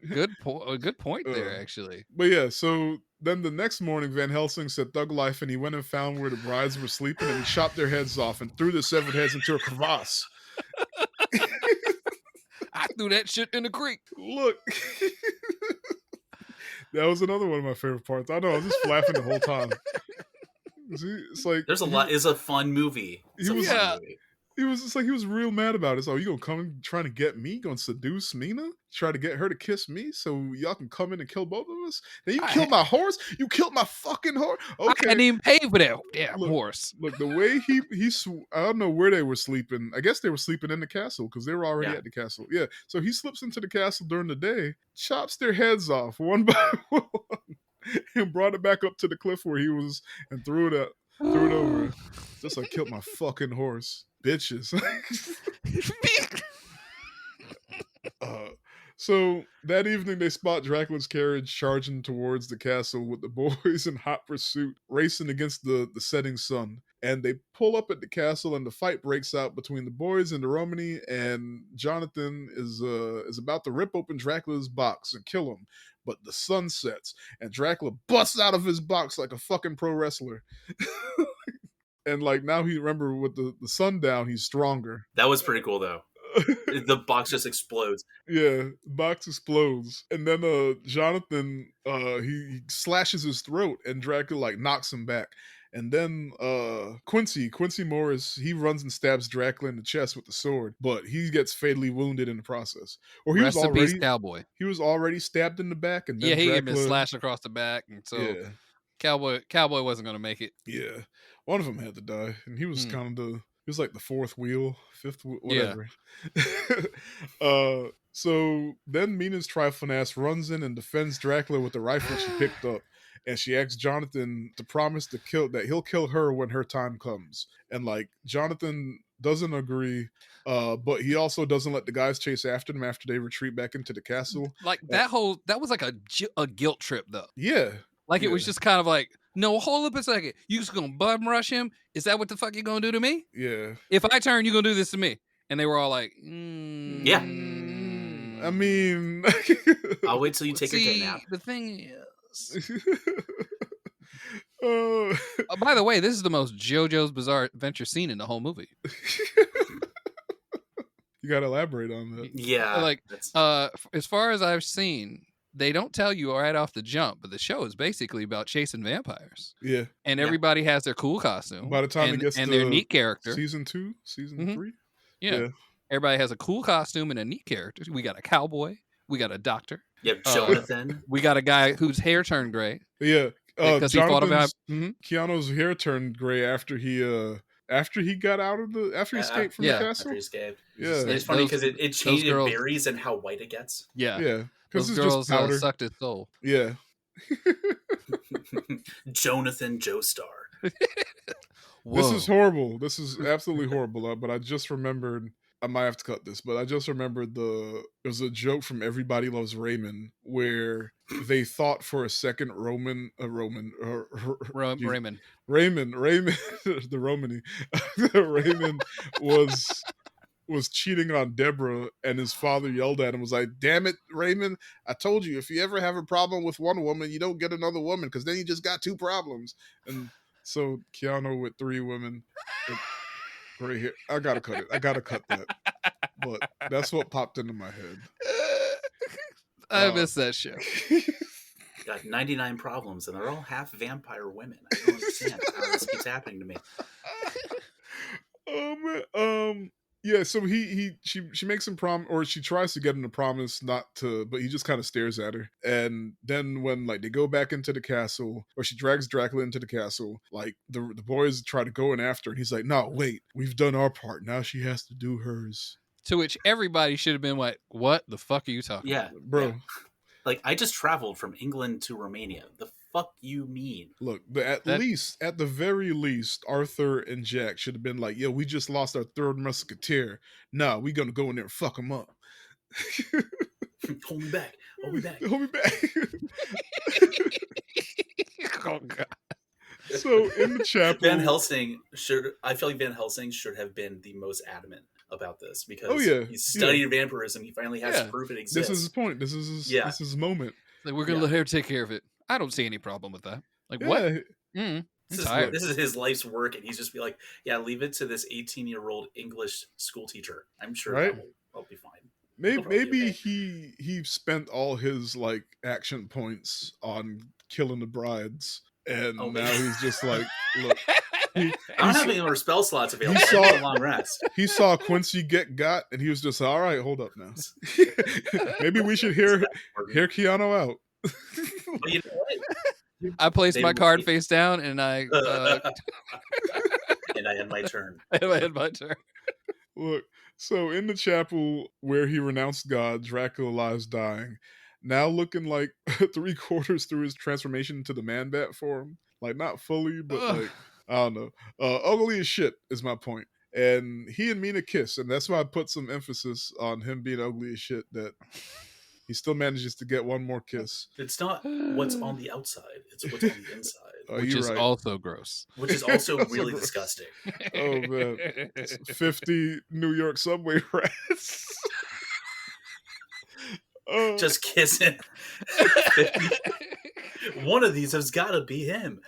good point there, actually.
But yeah, so then the next morning, Van Helsing said thug life, and he went and found where the brides were sleeping, and he chopped their heads off and threw the severed heads into a crevasse.
I threw that shit in the creek.
Look. That was another one of my favorite parts. I know, I was just laughing the whole time. See, it's like
there's a lot. It's a fun movie. It's a fun movie.
He was just like, he was real mad about it. So, you gonna come and trying to get me? Gonna seduce Mina? Try to get her to kiss me so y'all can come in and kill both of us? Then you killed my horse? You killed my fucking horse?
I
Okay.
hadn't even paid for that damn horse.
Look, the way I don't know where they were sleeping. I guess they were sleeping in the castle because they were already at the castle. Yeah. So he slips into the castle during the day, chops their heads off one by one, and brought it back up to the cliff where he was and threw it over. Just like, killed my fucking horse. Bitches. So that evening they spot Dracula's carriage charging towards the castle with the boys in hot pursuit, racing against the setting sun. And they pull up at the castle and the fight breaks out between the boys and the Romany, and Jonathan is about to rip open Dracula's box and kill him. But the sun sets and Dracula busts out of his box like a fucking pro wrestler. And like now he remember with the sun down, he's stronger.
That was pretty cool though. The box just explodes.
Yeah, the box explodes. And then Jonathan he slashes his throat and Dracula like knocks him back. And then Quincy Morris, he runs and stabs Dracula in the chest with the sword, but he gets fatally wounded in the process. Or he was already
Cowboy.
He was already stabbed in the back, and then
he
Dracula,
had been slashed across the back, and so Cowboy wasn't going to make it.
Yeah, one of them had to die, and he was kind of he was like the fourth wheel, fifth, whatever. Yeah. So then Mina's trifling ass runs in and defends Dracula with the rifle she picked up. And she asks Jonathan to promise that he'll kill her when her time comes. And like Jonathan doesn't agree, but he also doesn't let the guys chase after them after they retreat back into the castle.
Like that was like a guilt trip though.
Yeah.
Like it was just kind of like, no, hold up a second. You just gonna bum rush him? Is that what the fuck you gonna do to me?
Yeah.
If I turn, you gonna do this to me? And they were all like,
yeah.
I mean,
I'll wait till you take your day nap.
The thing is. By the way, this is the most JoJo's Bizarre Adventure scene in the whole movie.
You gotta elaborate on that.
Yeah.
Like, as far as I've seen, they don't tell you right off the jump, but the show is basically about chasing vampires.
Yeah.
And everybody has their cool costume.
By the time it gets to
their neat character.
Season 2, season 3.
Yeah. Everybody has a cool costume and a neat character. We got a cowboy. We got a doctor.
Yep, Jonathan.
We got a guy whose hair turned gray.
Yeah.
Because he fought about
Keanu's hair turned gray after he got out of after he escaped from the castle.
After he escaped.
Yeah.
It's funny because it changed it varies and how white it gets.
Yeah.
Yeah.
Those girls sucked his soul.
Yeah.
Jonathan Joestar.
This is horrible. This is absolutely horrible. But I just remembered. I might have to cut this, but I just remembered there's a joke from Everybody Loves Raymond where they thought for a second Raymond, the Romany, Raymond was cheating on Deborah, and his father yelled at him, was like, "Damn it, Raymond! I told you, if you ever have a problem with one woman, you don't get another woman, because then you just got 2 problems." And so Keanu with 3 women. Right here. I gotta cut that. But that's what popped into my head.
I miss that show.
Got 99 problems, and they're all half vampire women. I don't understand how this keeps happening to me.
Yeah, so she makes him or she tries to get him to promise not to, but he just kind of stares at her. And then when like they go back into the castle, or she drags Dracula into the castle, like the boys try to go in after, and he's like, "No, wait, we've done our part. Now she has to do hers." To
which everybody should have been like, "What the fuck are you talking about?"
Bro.
Yeah. Like, I just traveled from England to Romania. The fuck you mean?
Look, at the very least, Arthur and Jack should have been like, "Yo, we just lost our 3rd musketeer. Nah, we gonna go in there and fuck him up."
Hold me back. Hold me back.
Hold me back.
Oh, God.
So in the chapel,
Van Helsing should have been the most adamant about this, because he's studied vampirism. He finally has proof it exists.
This is his point. This is his moment.
Like, we're gonna let her take care of it. I don't see any problem with that. Like, what?
This is his life's work, and he's just be like, "Yeah, leave it to this 18-year-old English school teacher. I'm sure I'll be fine."
Maybe he spent all his like action points on killing the brides, and now he's just like, "Look,
I don't have any more spell slots available.
He saw-
I need a long rest.
He saw Quincy get got, and he was just all right. Hold up now. Maybe we should hear Keanu out.
But you know what?
I placed my card face down, and I
and I had my turn.
I had my turn.
Look, so in the chapel where he renounced God, Dracula lies dying, now looking like 3/4 through his transformation into the man-bat form. Like, not fully, but like, I don't know. Ugly as shit is my point. And he and Mina kiss, and that's why I put some emphasis on him being ugly as shit, that he still manages to get one more kiss.
It's not what's on the outside, it's what's on the inside.
Which is also gross.
Which is also really disgusting.
Oh, man. 50 New York subway rats.
Just kissing. One of these has got to be him.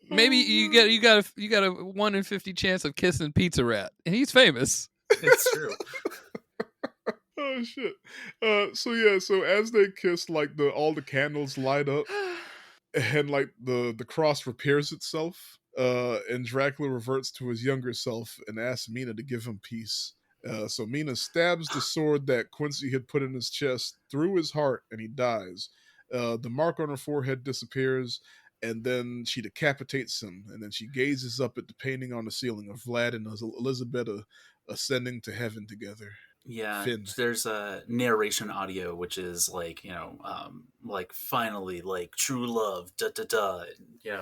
Maybe you got a 1 in 50 chance of kissing Pizza Rat, and he's famous.
It's true.
Oh shit. So as they kiss, like all the candles light up, and like the cross repairs itself, and Dracula reverts to his younger self and asks Mina to give him peace. So Mina stabs the sword that Quincy had put in his chest through his heart, and he dies. The mark on her forehead disappears, and then she decapitates him, and then she gazes up at the painting on the ceiling of Vlad and Elizabeth ascending to heaven together.
Yeah,
Finn.
There's a narration audio, which is like, like finally, like true love, da da da.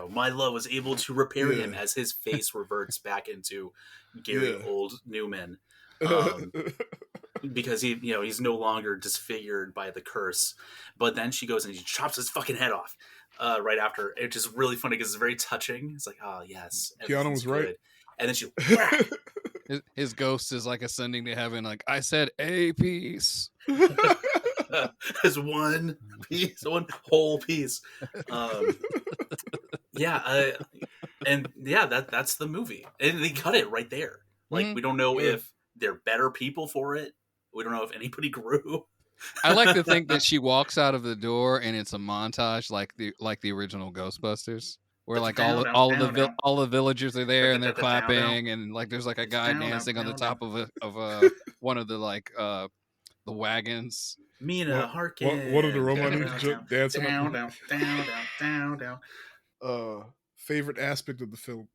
My love was able to repair him as his face reverts back into Gary Old Newman, because he's no longer disfigured by the curse. But then she goes and she chops his fucking head off right after. It's just really funny because it's very touching. It's like, oh yes,
Keanu was right.
And then she.
His ghost is like ascending to heaven, like, I said a piece.
As one piece, one whole piece. That's the movie. And they cut it right there. Like, we don't know if they're better people for it. We don't know if anybody grew.
I like to think that she walks out of the door and it's a montage like the original Ghostbusters. Where like all the villagers are there and they're clapping, and like there's like a guy dancing on the top of one of the like the wagons.
Mina Harkin.
One of the Romani dancing
down.
Favorite aspect of the film?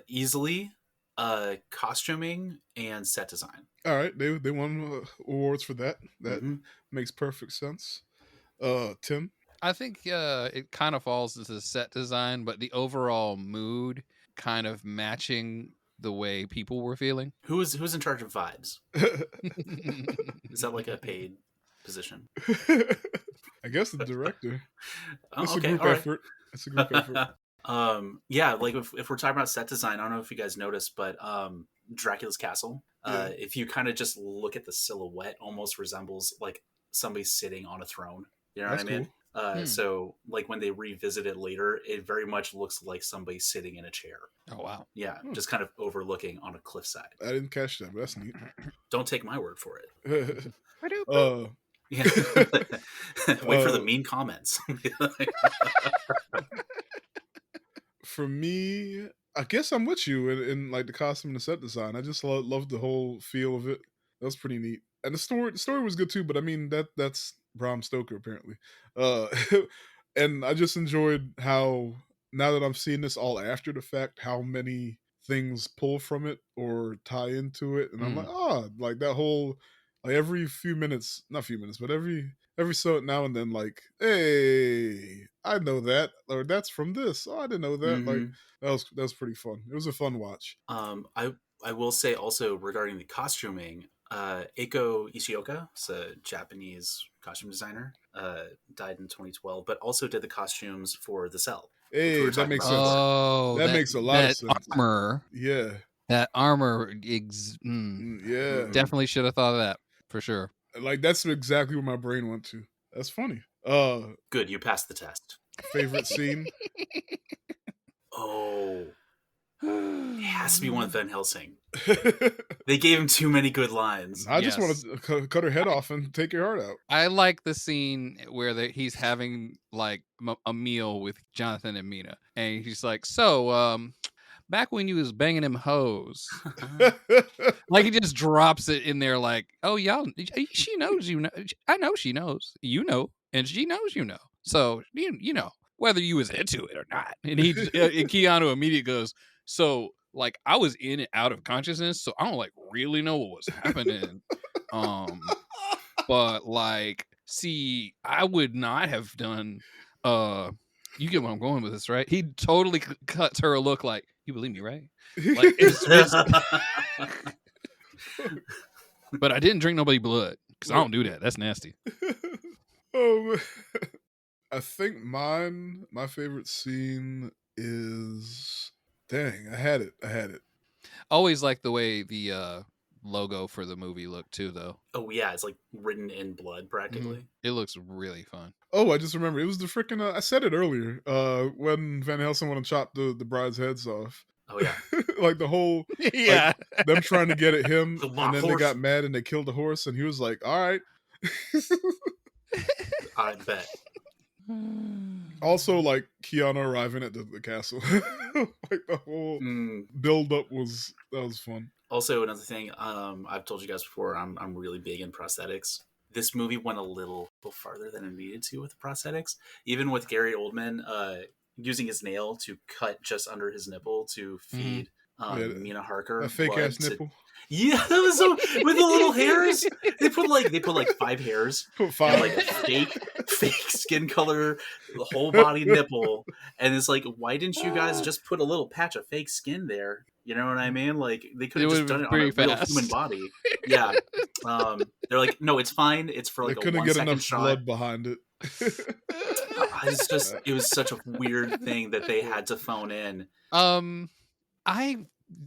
Easily, costuming and set design.
All right, they won awards for that. That makes perfect sense. Tim.
I think it kind of falls into the set design, but the overall mood kind of matching the way people were feeling.
Who's in charge of vibes? Is that like a paid position?
I guess the director.
It's
a group effort. It's a group effort.
Like if we're talking about set design, I don't know if you guys noticed, but Dracula's castle, if you kind of just look at the silhouette, almost resembles like somebody sitting on a throne. You know what I mean?
Cool.
So like when they revisit it later, it very much looks like somebody sitting in a chair.
Oh wow.
Yeah, just kind of overlooking on a cliffside.
I didn't catch that, but that's neat.
Don't take my word for it. Wait for the mean comments.
For me, I guess I'm with you in like the costume and the set design. I just loved the whole feel of it. That was pretty neat. And the story was good too, but I mean that's Bram Stoker apparently. And I just enjoyed how, now that I'm seeing this all after the fact, how many things pull from it or tie into it, and I'm like, like that whole, like every few minutes, not few minutes, but every so now and then, like, hey, I know that, or that's from this. Oh, I didn't know that. Like that was pretty fun. It was a fun watch.
I will say also regarding the costuming, Eiko Ishioka, is a Japanese costume designer, died in 2012, but also did the costumes for The Cell.
Hey, that makes sense.
Oh,
that makes a lot of sense.
Armor.
Yeah.
That armor.
Yeah.
Definitely should have thought of that for sure.
Like that's exactly where my brain went to. That's funny.
Good, you passed the test.
Favorite scene?
Oh. It has to be one of Van Helsing. They gave him too many good lines.
I just want to cut her head off and take your heart out.
I like the scene where he's having like a meal with Jonathan and Mina, and he's like, "So, back when you was banging them hoes. Like he just drops it in there like, oh, y'all, she knows you know. I know she knows. You know. And she knows you know. So, you know, whether you was into it or not. And and Keanu immediately goes, so, like, I was in and out of consciousness, so I don't, like, really know what was happening. But, like, see, I would not have done, you get where I'm going with this, right? He totally cuts her a look like, you believe me, right? Like, it's but I didn't drink nobody blood, because I don't do that. That's nasty.
I think my favorite scene is, dang, I had it.
Always like the way the logo for the movie looked too, though.
Oh yeah, it's like written in blood practically.
It looks really fun.
Oh, I just remember it was the freaking. I said it earlier. When Van Helsing wanted to chop the bride's heads off.
Oh yeah,
like the whole
yeah,
like, them trying to get at him,
The
and then
horse.
they got mad and they killed the horse, and he was like, "All right."
I bet.
Also, like Keanu arriving at the castle, like the whole build up was fun.
Also, another thing, I've told you guys before, I'm really big in prosthetics. This movie went a little farther than it needed to with the prosthetics. Even with Gary Oldman using his nail to cut just under his nipple to feed Mina Harker
a fake ass nipple.
Yeah, that was so with the little hairs. They put like 5 hairs,
Put 5,
and like a fake skin color, the whole body nipple, and it's like, why didn't you guys just put a little patch of fake skin there? You know what I mean? Like they could have just done it on a real human body. Yeah, they're like, no, it's fine. It's for like
they
a
couldn't
1
get
second
enough
shot.
blood behind it.
It was such a weird thing that they had to phone in.
I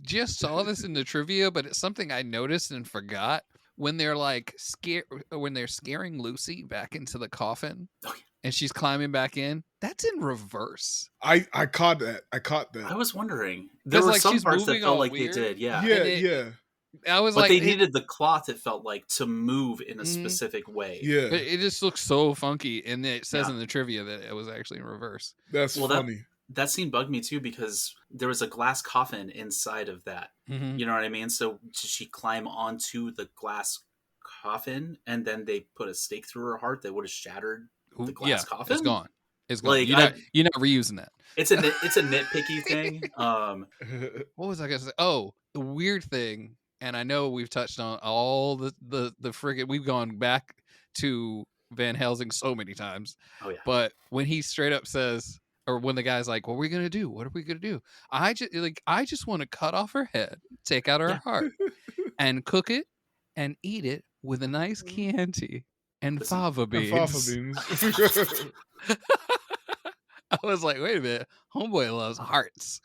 just saw this in the trivia, but it's something I noticed and forgot when they're like when they're scaring Lucy back into the coffin and she's climbing back in. That's in reverse.
I caught that.
I was wondering. There were
like,
some parts that felt like
weird.
they did. Yeah.
Yeah.
I was
but
like,
they needed the cloth, it felt like, to move in a specific way.
Yeah.
It just looks so funky. And it says in the trivia that it was actually in reverse.
That's funny.
That scene bugged me too because there was a glass coffin inside of that. You know what I mean? So did she climb onto the glass coffin and then they put a stake through her heart that would have shattered the glass coffin?
It's gone. It's gone.
Like,
you're not reusing that.
It's a nitpicky thing.
What was I gonna say? Oh, the weird thing, and I know we've touched on all the friggin'. We've gone back to Van Helsing so many times.
Oh yeah.
But when he straight up says, or when the guy's like, "What are we gonna do? What are we gonna do?" I just want to cut off her head, take out her heart, and cook it and eat it with a nice Chianti and fava beans. I was like, wait a minute, homeboy loves hearts.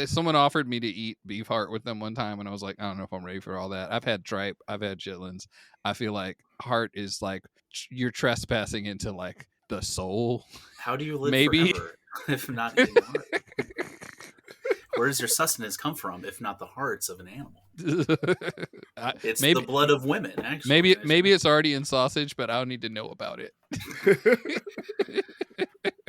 Someone offered me to eat beef heart with them one time, and I was like, I don't know if I'm ready for all that. I've had tripe, I've had chitlins. I feel like heart is like you're trespassing into like the soul.
How do you live
maybe
forever if not eating heart? Where does your sustenance come from if not the hearts of an animal? It's the blood of women, actually.
Maybe it's already in sausage, but I don't need to know about it.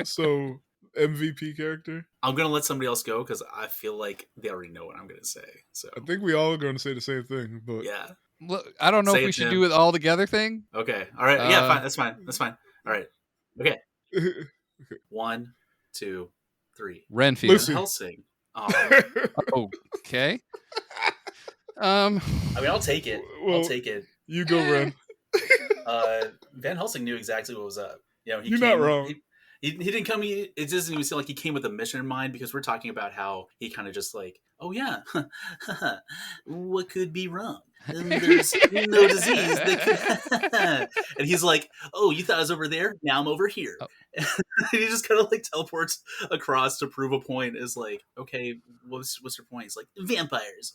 So, MVP character?
I'm going to let somebody else go because I feel like they already know what I'm going to say. So
I think we all are going to say the same thing, but
yeah.
Look, I don't know if we should do it all together thing.
Okay. All right. Yeah, fine. That's fine. All right. Okay. 1, 2, 3.
Renfield.
Van Helsing.
Okay.
I mean, I'll take it. I'll take it.
You go, Ren.
Van Helsing knew exactly what was up. You know,
you're not wrong.
He didn't come. It doesn't even seem like he came with a mission in mind because we're talking about how he kind of just like, oh yeah, what could be wrong? There's no disease that could... And he's like, oh, you thought I was over there? Now I'm over here. Oh. And he just kind of like teleports across to prove a point. Is like, okay, what's your point? He's like, vampires.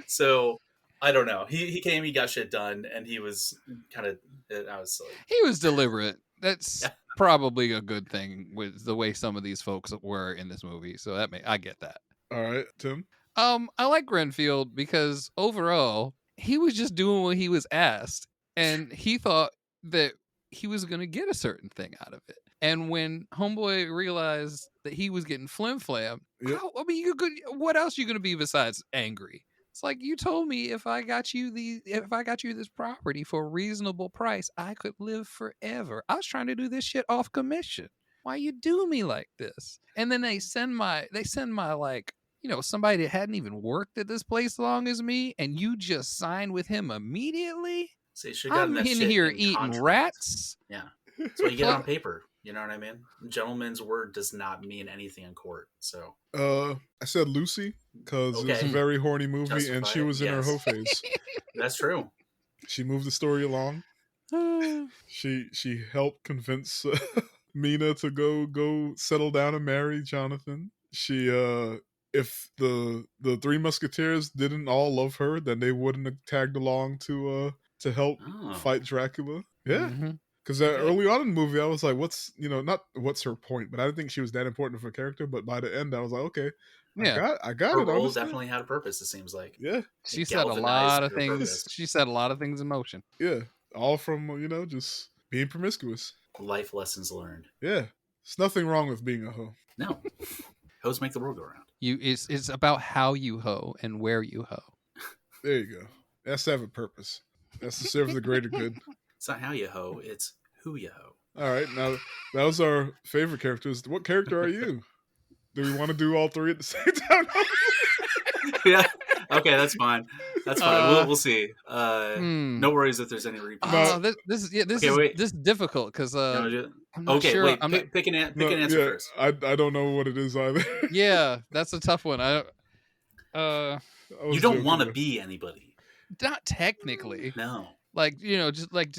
So I don't know. He came, he got shit done, and he was kind of. I was silly.
He was deliberate. That's probably a good thing with the way some of these folks were in this movie. So I get that.
All right, Tim.
I like Renfield because overall he was just doing what he was asked, and he thought that he was going to get a certain thing out of it. And when Homeboy realized that he was getting flim-flam,
Yep.
I mean, what else are you going to be besides angry? It's like, you told me if I got you this property for a reasonable price, I could live forever. I was trying to do this shit off commission. Why you do me like this? And then they send my like, somebody that hadn't even worked at this place long as me, and you just signed with him immediately.
So you should have gotten
I'm
that
in
shit
here
in
eating
contract.
rats.
Yeah. So you get it on paper. You know what I mean? Gentleman's word does not mean anything in court. So
I said Lucy because it was a
Okay.
very horny movie, and
Justify
she
it,
was in her
yes.
hoe phase.
that's true.
She moved the story along. She helped convince Mina to go settle down and marry Jonathan. She if the Three Musketeers didn't all love her, then they wouldn't have tagged along to help fight Dracula. Yeah.
Mm-hmm.
Because early on in the movie, I was like, not what's her point, but I didn't think she was that important of a character. But by the end, I was like, okay,
Yeah,
I got
Her
it.
role
honestly.
definitely had a purpose, it seems like.
Yeah,
she
It
set a
galvanized
lot of
her
things.
purpose.
She set a lot of things in motion.
yeah, all from just being promiscuous.
Life lessons learned.
Yeah, there's nothing wrong with being a hoe.
No. Hoes make the world go around.
It's about how you hoe and where you hoe.
There you go. That's to have a purpose. That's to serve the greater good.
It's not how you hoe, it's who you hoe.
All right, now that was our favorite characters. What character are you? Do we want to do all three at the same time?
Yeah. Okay, that's fine. That's fine. We'll see. No worries if there's any repeats.
This is difficult because
Okay,
sure.
wait. Pick an answer first.
I don't know what it is either.
Yeah, that's a tough one.
You don't want to be anybody.
Not technically.
No.
Like, just like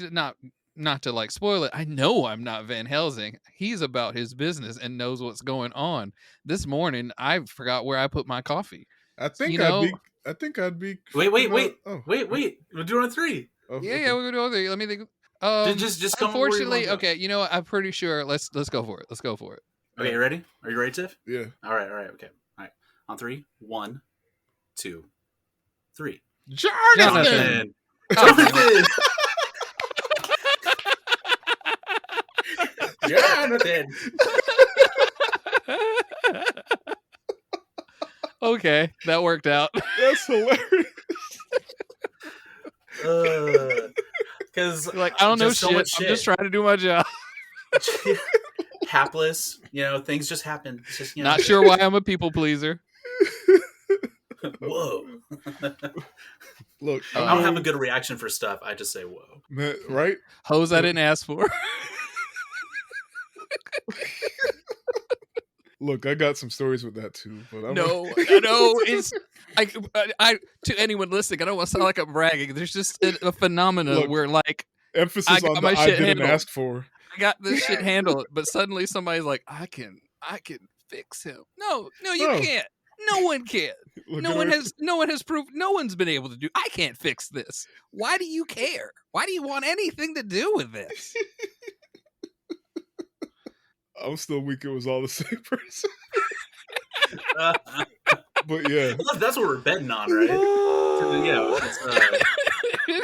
not to like spoil it. I know I'm not Van Helsing. He's about his business and knows what's going on. This morning, I forgot where I put my coffee.
I think I'd be.
Wait.
Oh.
Wait. We're doing 3.
Oh,
Yeah,
okay.
yeah, we're gonna do it. Let me think.
Just come
unfortunately, okay. You know what? I'm pretty sure. Let's go for it. Let's go for it.
Okay, you ready? Are you ready, Tiff?
Yeah.
All right. Okay. All right. On 3, 1, 2, 3.
Jonathan!
Jonathan! Jonathan!
Okay, that worked out.
That's hilarious.
Because
Like, I don't know shit. I'm just trying to do my job.
Hapless, things just happen. It's just,
Not sure why I'm a people pleaser.
Whoa.
Look,
I don't have a good reaction for stuff. I just say whoa.
man, right?
Hose I didn't ask for.
Look, I got some stories with that too, but
No, it's like I to anyone listening, I don't want to sound like I'm bragging. There's just a phenomenon where like
emphasis on the I didn't ask for.
I got this shit handled, but suddenly somebody's like, I can fix him. No, you can't. No one can.
Look,
no one has proved. No one's been able to do. I can't fix this. Why do you care? Why do you want anything to do with this?
I'm still weak. It was all the same person. But yeah,
that's what we're betting on, right?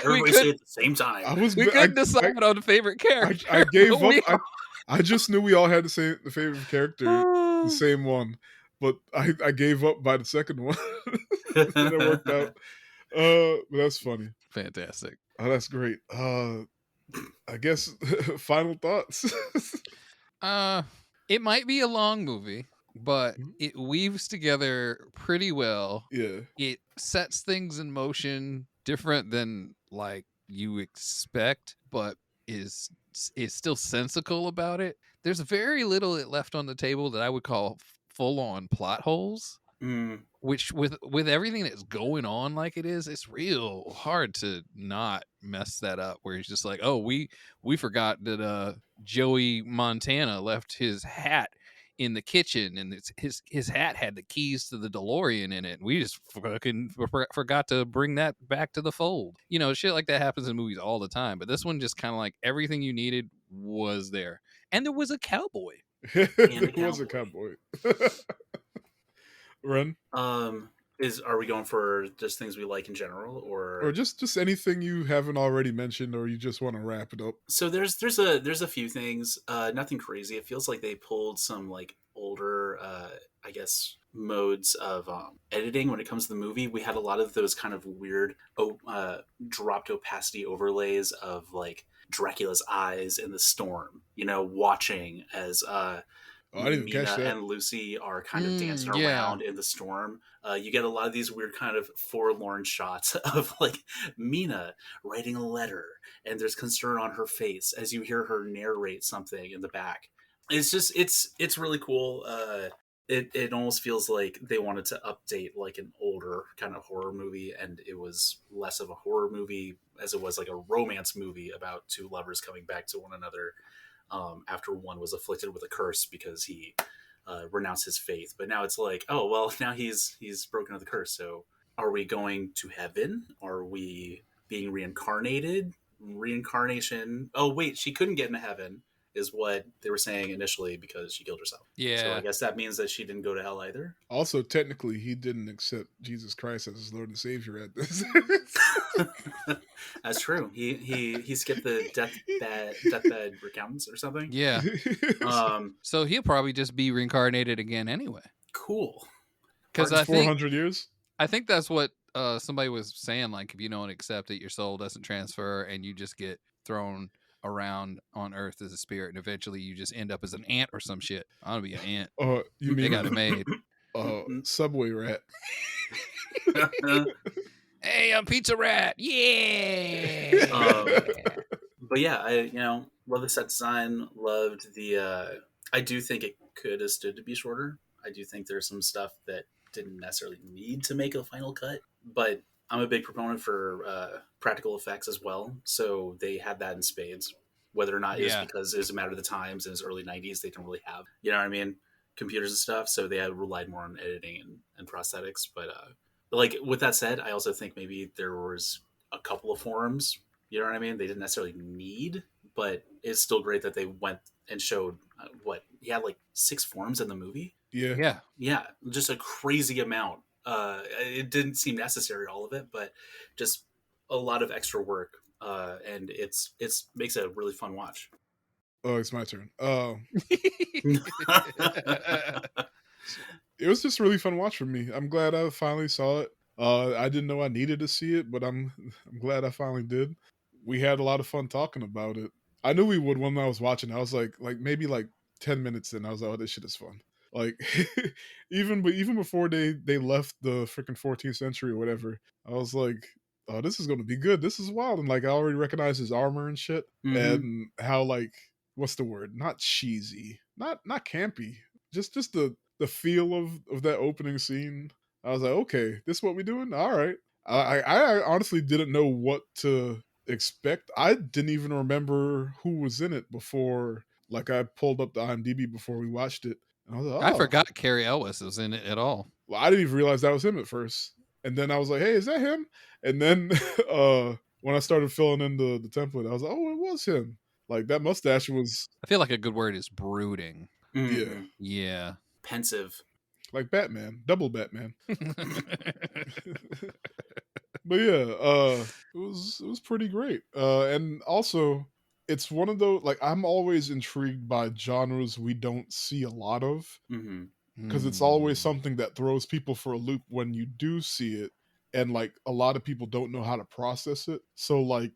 Everybody say it at the same time.
We couldn't decide on the favorite character.
I gave up. I just knew we all had the favorite character, the same one. But I gave up by the second one. It worked out. But that's funny.
Fantastic.
Oh, that's great. I guess final thoughts.
It might be a long movie, but it weaves together pretty well.
Yeah.
It sets things in motion different than like you expect, but is still sensical about it. There's very little it left on the table that I would call full-on plot holes. Which with everything that's going on like it is, it's real hard to not mess that up. Where he's just like, oh, we forgot that Joey Montana left his hat in the kitchen, and his hat had the keys to the DeLorean in it. And we just fucking forgot to bring that back to the fold. Shit like that happens in movies all the time. But this one just kind of like everything you needed was there, and there was a cowboy.
It was a cowboy. Ren?
Are we going for just things we like in general,
or just anything you haven't already mentioned, or you just want to wrap it up?
So there's a few things, nothing crazy. It feels like they pulled some like older, I guess, modes of editing when it comes to the movie. We had a lot of those kind of weird, dropped opacity overlays of like Dracula's eyes in the storm. You know, watching as
Oh, I didn't even catch
Mina
that.
and Lucy are kind of dancing
Yeah.
around in the storm. You get a lot of these weird kind of forlorn shots of like Mina writing a letter, and there's concern on her face as you hear her narrate something in the back. It's just it's really cool. It almost feels like they wanted to update like an older kind of horror movie, and it was less of a horror movie as it was like a romance movie about two lovers coming back to one another after one was afflicted with a curse because he renounced his faith. But now it's like, oh well, now he's broken the curse. So are we going to heaven? Are we being reincarnated? Reincarnation? Oh wait, she couldn't get into heaven, is what they were saying initially because she killed herself.
Yeah.
So I guess that means that she didn't go to hell either.
Also, technically, he didn't accept Jesus Christ as his Lord and Savior at this.
That's true. He skipped the deathbed recounts or something.
Yeah. So he'll probably just be reincarnated again anyway.
Cool.
Because
It's
I think
400 years.
I think that's what somebody was saying. Like, if you don't accept it, your soul doesn't transfer, and you just get thrown around on Earth as a spirit, and eventually you just end up as an ant or some shit. I want to be an ant.
You
They
mean
got it made.
Subway rat?
Hey, I'm Pizza Rat. Yeah.
But yeah, I love the set design. Loved the. I do think it could have stood to be shorter. I do think there's some stuff that didn't necessarily need to make a final cut, but I'm a big proponent for practical effects as well. So they had that in spades. Whether or not it was because it was a matter of the times in his early '90s, they didn't really have, you know what I mean, computers and stuff. So they had relied more on editing and prosthetics. But like with that said, I also think maybe there was a couple of forums. You know what I mean? They didn't necessarily need, but it's still great that they went and showed what he had like 6 forms in the movie.
Yeah.
Yeah, just a crazy amount. It didn't seem necessary, all of it, but just a lot of extra work, and it's makes it a really fun watch.
Oh, it's my turn. It was just a really fun watch for me. I'm glad I finally saw it. I didn't know I needed to see it, but I'm glad I finally did. We had a lot of fun talking about it. I knew we would when I was watching. I was like maybe like 10 minutes in, I was like, oh, this shit is fun. Like even before they left the freaking 14th century or whatever, I was like, oh, this is gonna be good. This is wild. And like I already recognize his armor and shit.
Mm-hmm.
And how like what's the word? Not cheesy, not campy. Just the feel of that opening scene. I was like, okay, this is what we're doing? All right. I honestly didn't know what to expect. I didn't even remember who was in it before. Like I pulled up the IMDb before we watched it. And I was like, oh.
I forgot Carrie Elwes was in it at all.
Well, I didn't even realize that was him at first. And then I was like, hey, is that him? And then when I started filling in the template, I was like, oh, it was him. Like that mustache was.
I feel like a good word is brooding.
Mm-hmm.
Yeah.
Pensive.
Like Batman, double Batman. But yeah, it was pretty great. And also, it's one of those, like, I'm always intrigued by genres we don't see a lot of, because it's always something that throws people for a loop when you do see it, and like a lot of people don't know how to process it. So like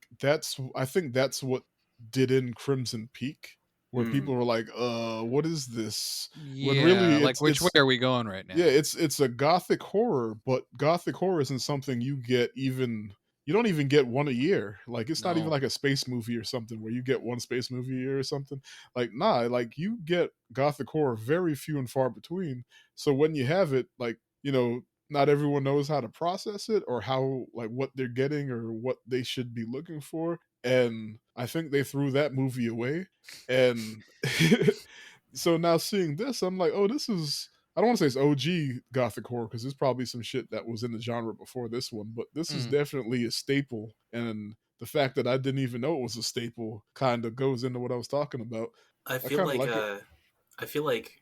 I think that's what did in Crimson Peak, where people were like, what is this?
Yeah,
When really
like which way are we going right now?
Yeah, it's a Gothic horror, but Gothic horror isn't something you don't even get one a year. Like it's not even
No.
like a space movie or something where you get one space movie a year or something. Like nah, like you get Gothic horror very few and far between. So when you have it, like, not everyone knows how to process it or how, like, what they're getting or what they should be looking for. And I think they threw that movie away. And so now seeing this, I'm like, oh, this is, I don't want to say it's OG Gothic horror because there's probably some shit that was in the genre before this one, but this is definitely a staple. And the fact that I didn't even know it was a staple kind of goes into what I was talking about.
I feel like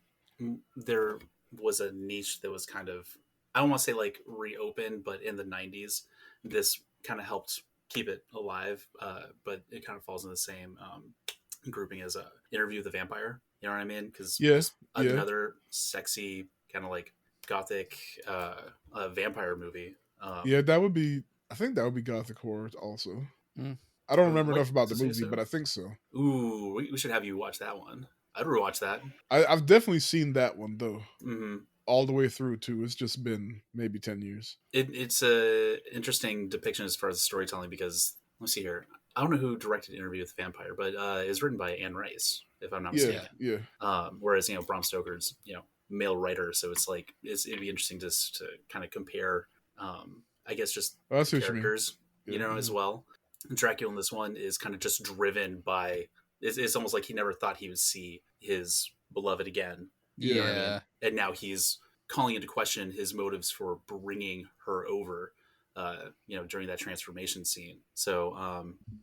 there was a niche that was kind of I don't want to say like reopen, but in the 90s, this kind of helped keep it alive. But it kind of falls in the same grouping as Interview with the Vampire. You know what I mean? Because
Yeah,
just
yeah,
another sexy kind of like gothic vampire movie.
yeah. That would be. I think that would be Gothic Horror also.
Mm.
I don't remember
What?
enough about the
Does it say
movie,
so?
but I think so.
Ooh, we should have you watch that one. I'd rewatch that.
I've definitely seen that one though,
Mm-hmm.
all the way through too. It's just been maybe 10 years.
It's a interesting depiction as far as the storytelling because let's see here. I don't know who directed Interview with the Vampire, but it's written by Anne Rice, if I'm not
Yeah,
mistaken.
yeah.
Whereas Bram Stoker's male writer, so it's like it'd be interesting just to kind of compare. I guess just
Oh, I
the
see what you mean.
characters,
Yeah.
as well. And Dracula in this one is kind of just driven by. It's almost like he never thought he would see his beloved again. You know what I mean? And now he's calling into question his motives for bringing her over. During that transformation scene. So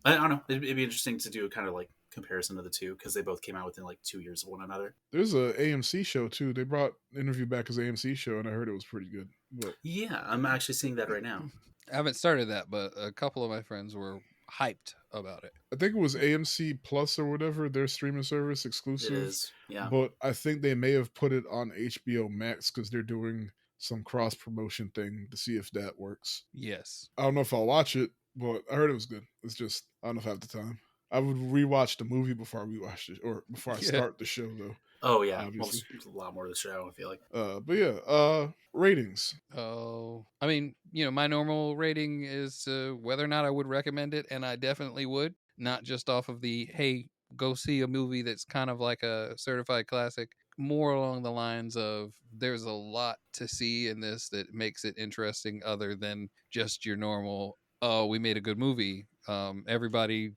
I don't know. It'd be interesting to do a kind of like comparison of the two because they both came out within like 2 years of one another.
There's a AMC show too. They brought Interview back as AMC show, and I heard it was pretty good. But
yeah, I'm actually seeing that right now.
I haven't started that, but a couple of my friends were hyped about it.
I think it was AMC Plus or whatever, their streaming service exclusive.
It is, yeah.
But I think they may have put it on HBO Max because they're doing some cross promotion thing to see if that works.
Yes.
I don't know if I'll watch it, but I heard it was good. It's just I don't know if I have the time. I would rewatch the movie before I rewatch it, or before I start the show though.
Oh yeah,
obviously.
well, there's a lot more of the show. I feel like.
But yeah, ratings.
Oh, I mean, my normal rating is whether or not I would recommend it, and I definitely would, not just off of the hey, go see a movie that's kind of like a certified classic. More along the lines of there's a lot to see in this that makes it interesting, other than just your normal. Oh, we made a good movie. Everybody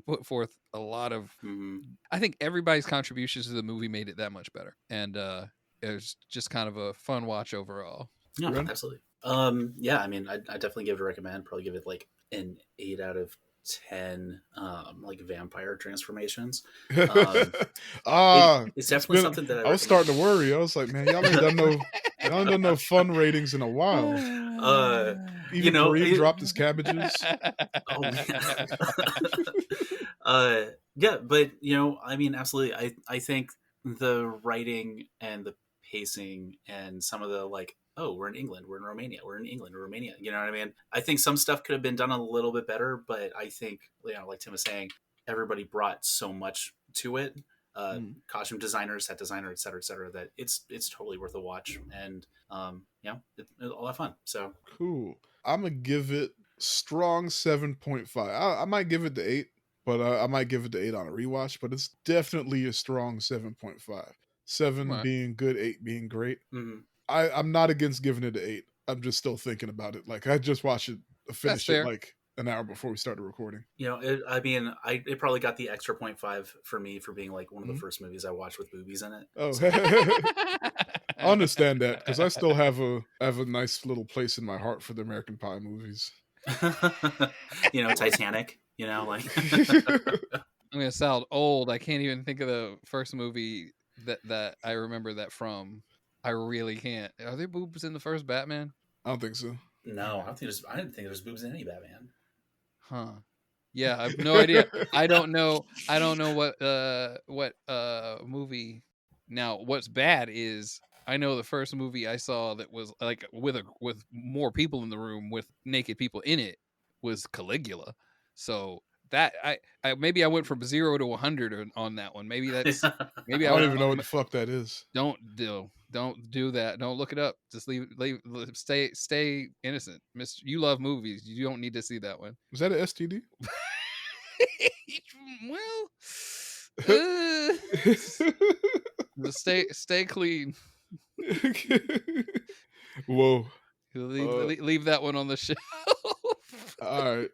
put forth a lot of.
Mm-hmm.
I think everybody's contributions to the movie made it that much better, and it was just kind of a fun watch overall.
Yeah, absolutely. Yeah, I mean, I definitely give it a recommend. Probably give it like an 8 out of 10. Like vampire transformations. It's definitely something that
I was starting to worry. I was like, man, y'all ain't done no fun ratings in a while. Even Kareem dropped his cabbages.
Oh man. Yeah, but I mean, absolutely. I think the writing and the pacing and some of the like, oh, we're in England, we're in Romania, we're in England, Romania. You know what I mean? I think some stuff could have been done a little bit better, but I think, like Tim was saying, everybody brought so much to it. Costume designer, set designer, et cetera, that it's totally worth a watch. And it's a lot of fun. So
cool. I'm gonna give it strong 7.5. I might give it the 8, but I might give it the 8 on a rewatch. But it's definitely a strong 7.5. 7 being good, 8 being great.
Mm-hmm.
I'm not against giving it an 8. I'm just still thinking about it. Like I just watched it, finished it like an hour before we started recording.
It probably got the extra 0.5 for me for being like one of the first movies I watched with boobies in it.
Oh, so. I understand that because I still have a nice little place in my heart for the American Pie movies.
Titanic. Like
I'm gonna sound old. I can't even think of the first movie that I remember that from. I really can't. Are there boobs in the first Batman?
I don't think so.
No, I didn't think there's boobs in any Batman.
Huh. Yeah, I have no idea. I don't know what movie. Now, what's bad is I know the first movie I saw that was like with more people in the room with naked people in it was Caligula. So that I maybe I went from 0 to 100 on that one. Maybe that's maybe
I don't even know what the fuck that is.
Don't do that. Don't look it up. Just leave stay innocent. You love movies. You don't need to see that one.
Was that an STD?
Well, stay clean.
Whoa.
Leave that one on the shelf.
All right.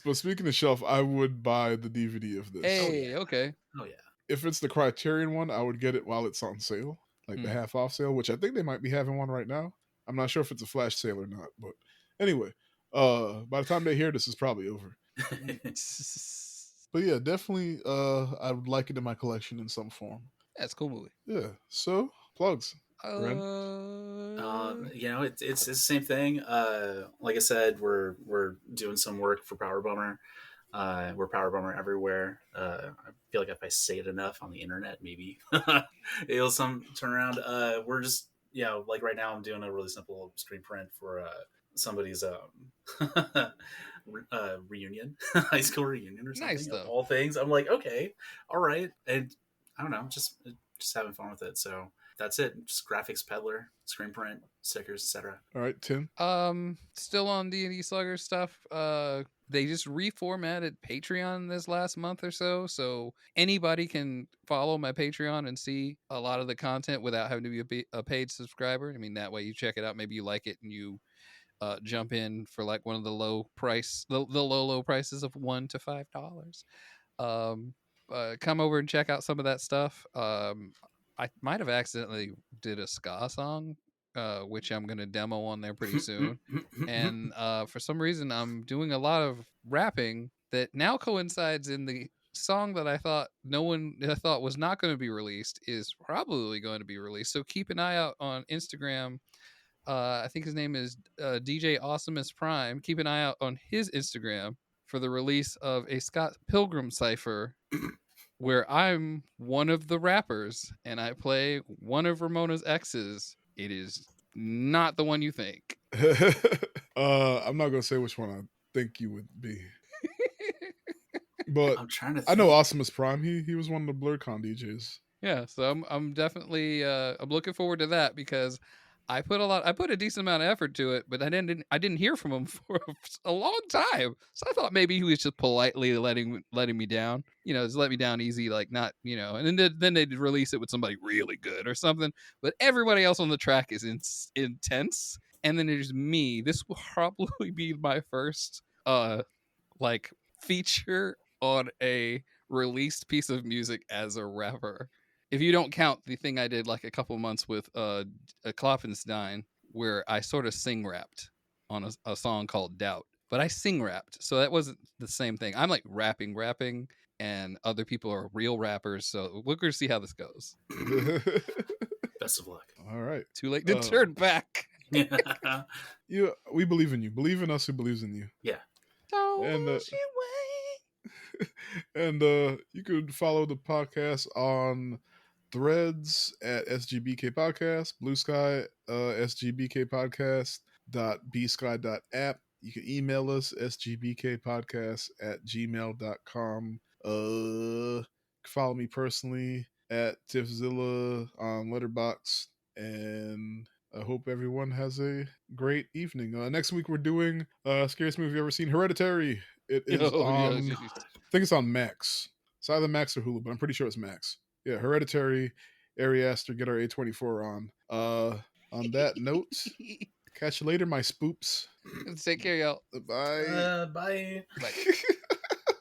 But speaking of shelf, I would buy the DVD of this.
Hey, okay.
Oh yeah.
If it's the Criterion one, I would get it while it's on sale, like the half off sale, which I think they might be having one right now. I'm not sure if it's a flash sale or not, but anyway, by the time they hear this, it's probably over. But yeah, definitely, I would like it in my collection in some form.
That's a cool movie.
Yeah. So plugs.
It's the same thing. Like I said, we're doing some work for Power Bummer. We're Power Bummer everywhere. I feel like if I say it enough on the internet, maybe it'll some turn around. We're just like right now I'm doing a really simple screen print for somebody's reunion, high school reunion or something.
Nice,
Of
though.
all things, I'm like, okay, all right, and I don't know, just having fun with it. So that's it. Just graphics peddler, screen print, stickers, etc.
All right, Tim.
Still on D&D Slugger stuff. They just reformatted Patreon this last month or so, so anybody can follow my Patreon and see a lot of the content without having to be a paid subscriber. I mean, that way you check it out, maybe you like it, and you jump in for like one of the low prices of $1 to $5. Come over and check out some of that stuff. I might have accidentally did a ska song, which I'm gonna demo on there pretty soon. And for some reason, I'm doing a lot of rapping that now coincides in the song that I thought was not going to be released is probably going to be released. So keep an eye out on Instagram. I think his name is DJ Awesomeness Prime. Keep an eye out on his Instagram for the release of a Scott Pilgrim cipher where I'm one of the rappers and I play one of Ramona's exes. It is not the one you think.
I'm not gonna say which one I think you would be, but
I'm trying to.
I know Awesomeness Prime. He was one of the BlurCon DJs.
Yeah, so I'm definitely I'm looking forward to that because I put a decent amount of effort to it, but I didn't hear from him for a long time. So I thought maybe he was just politely letting me down. Just let me down easy, like not, and then they'd release it with somebody really good or something. But everybody else on the track is intense. And then there's me. This will probably be my first like feature on a released piece of music as a rapper. If you don't count the thing I did like a couple months with a Klopfenstein, where I sort of sing rapped on a song called Doubt, but I sing rapped, so that wasn't the same thing. I'm like rapping, and other people are real rappers. So we're gonna see how this goes.
Best of luck.
All right.
Too late to turn back.
We believe in you. Believe in us who believes in you.
Yeah.
Don't
And,
you wait.
And you could follow the podcast on Threads at SGBK Podcast, Blue Sky, SGBK Podcast .bsky.app. You can email us sgbkpodcast@gmail.com. Follow me personally at Tiffzilla on Letterboxd, and I hope everyone has a great evening. Next week we're doing scariest movie you've ever seen, Hereditary. It is on, I think it's on Max. It's either Max or Hulu, but I'm pretty sure it's Max. Yeah, Hereditary, Ari Aster, get our A24 on. On that note, catch you later, my spoops.
Take care, y'all.
Bye.
Bye.
Bye.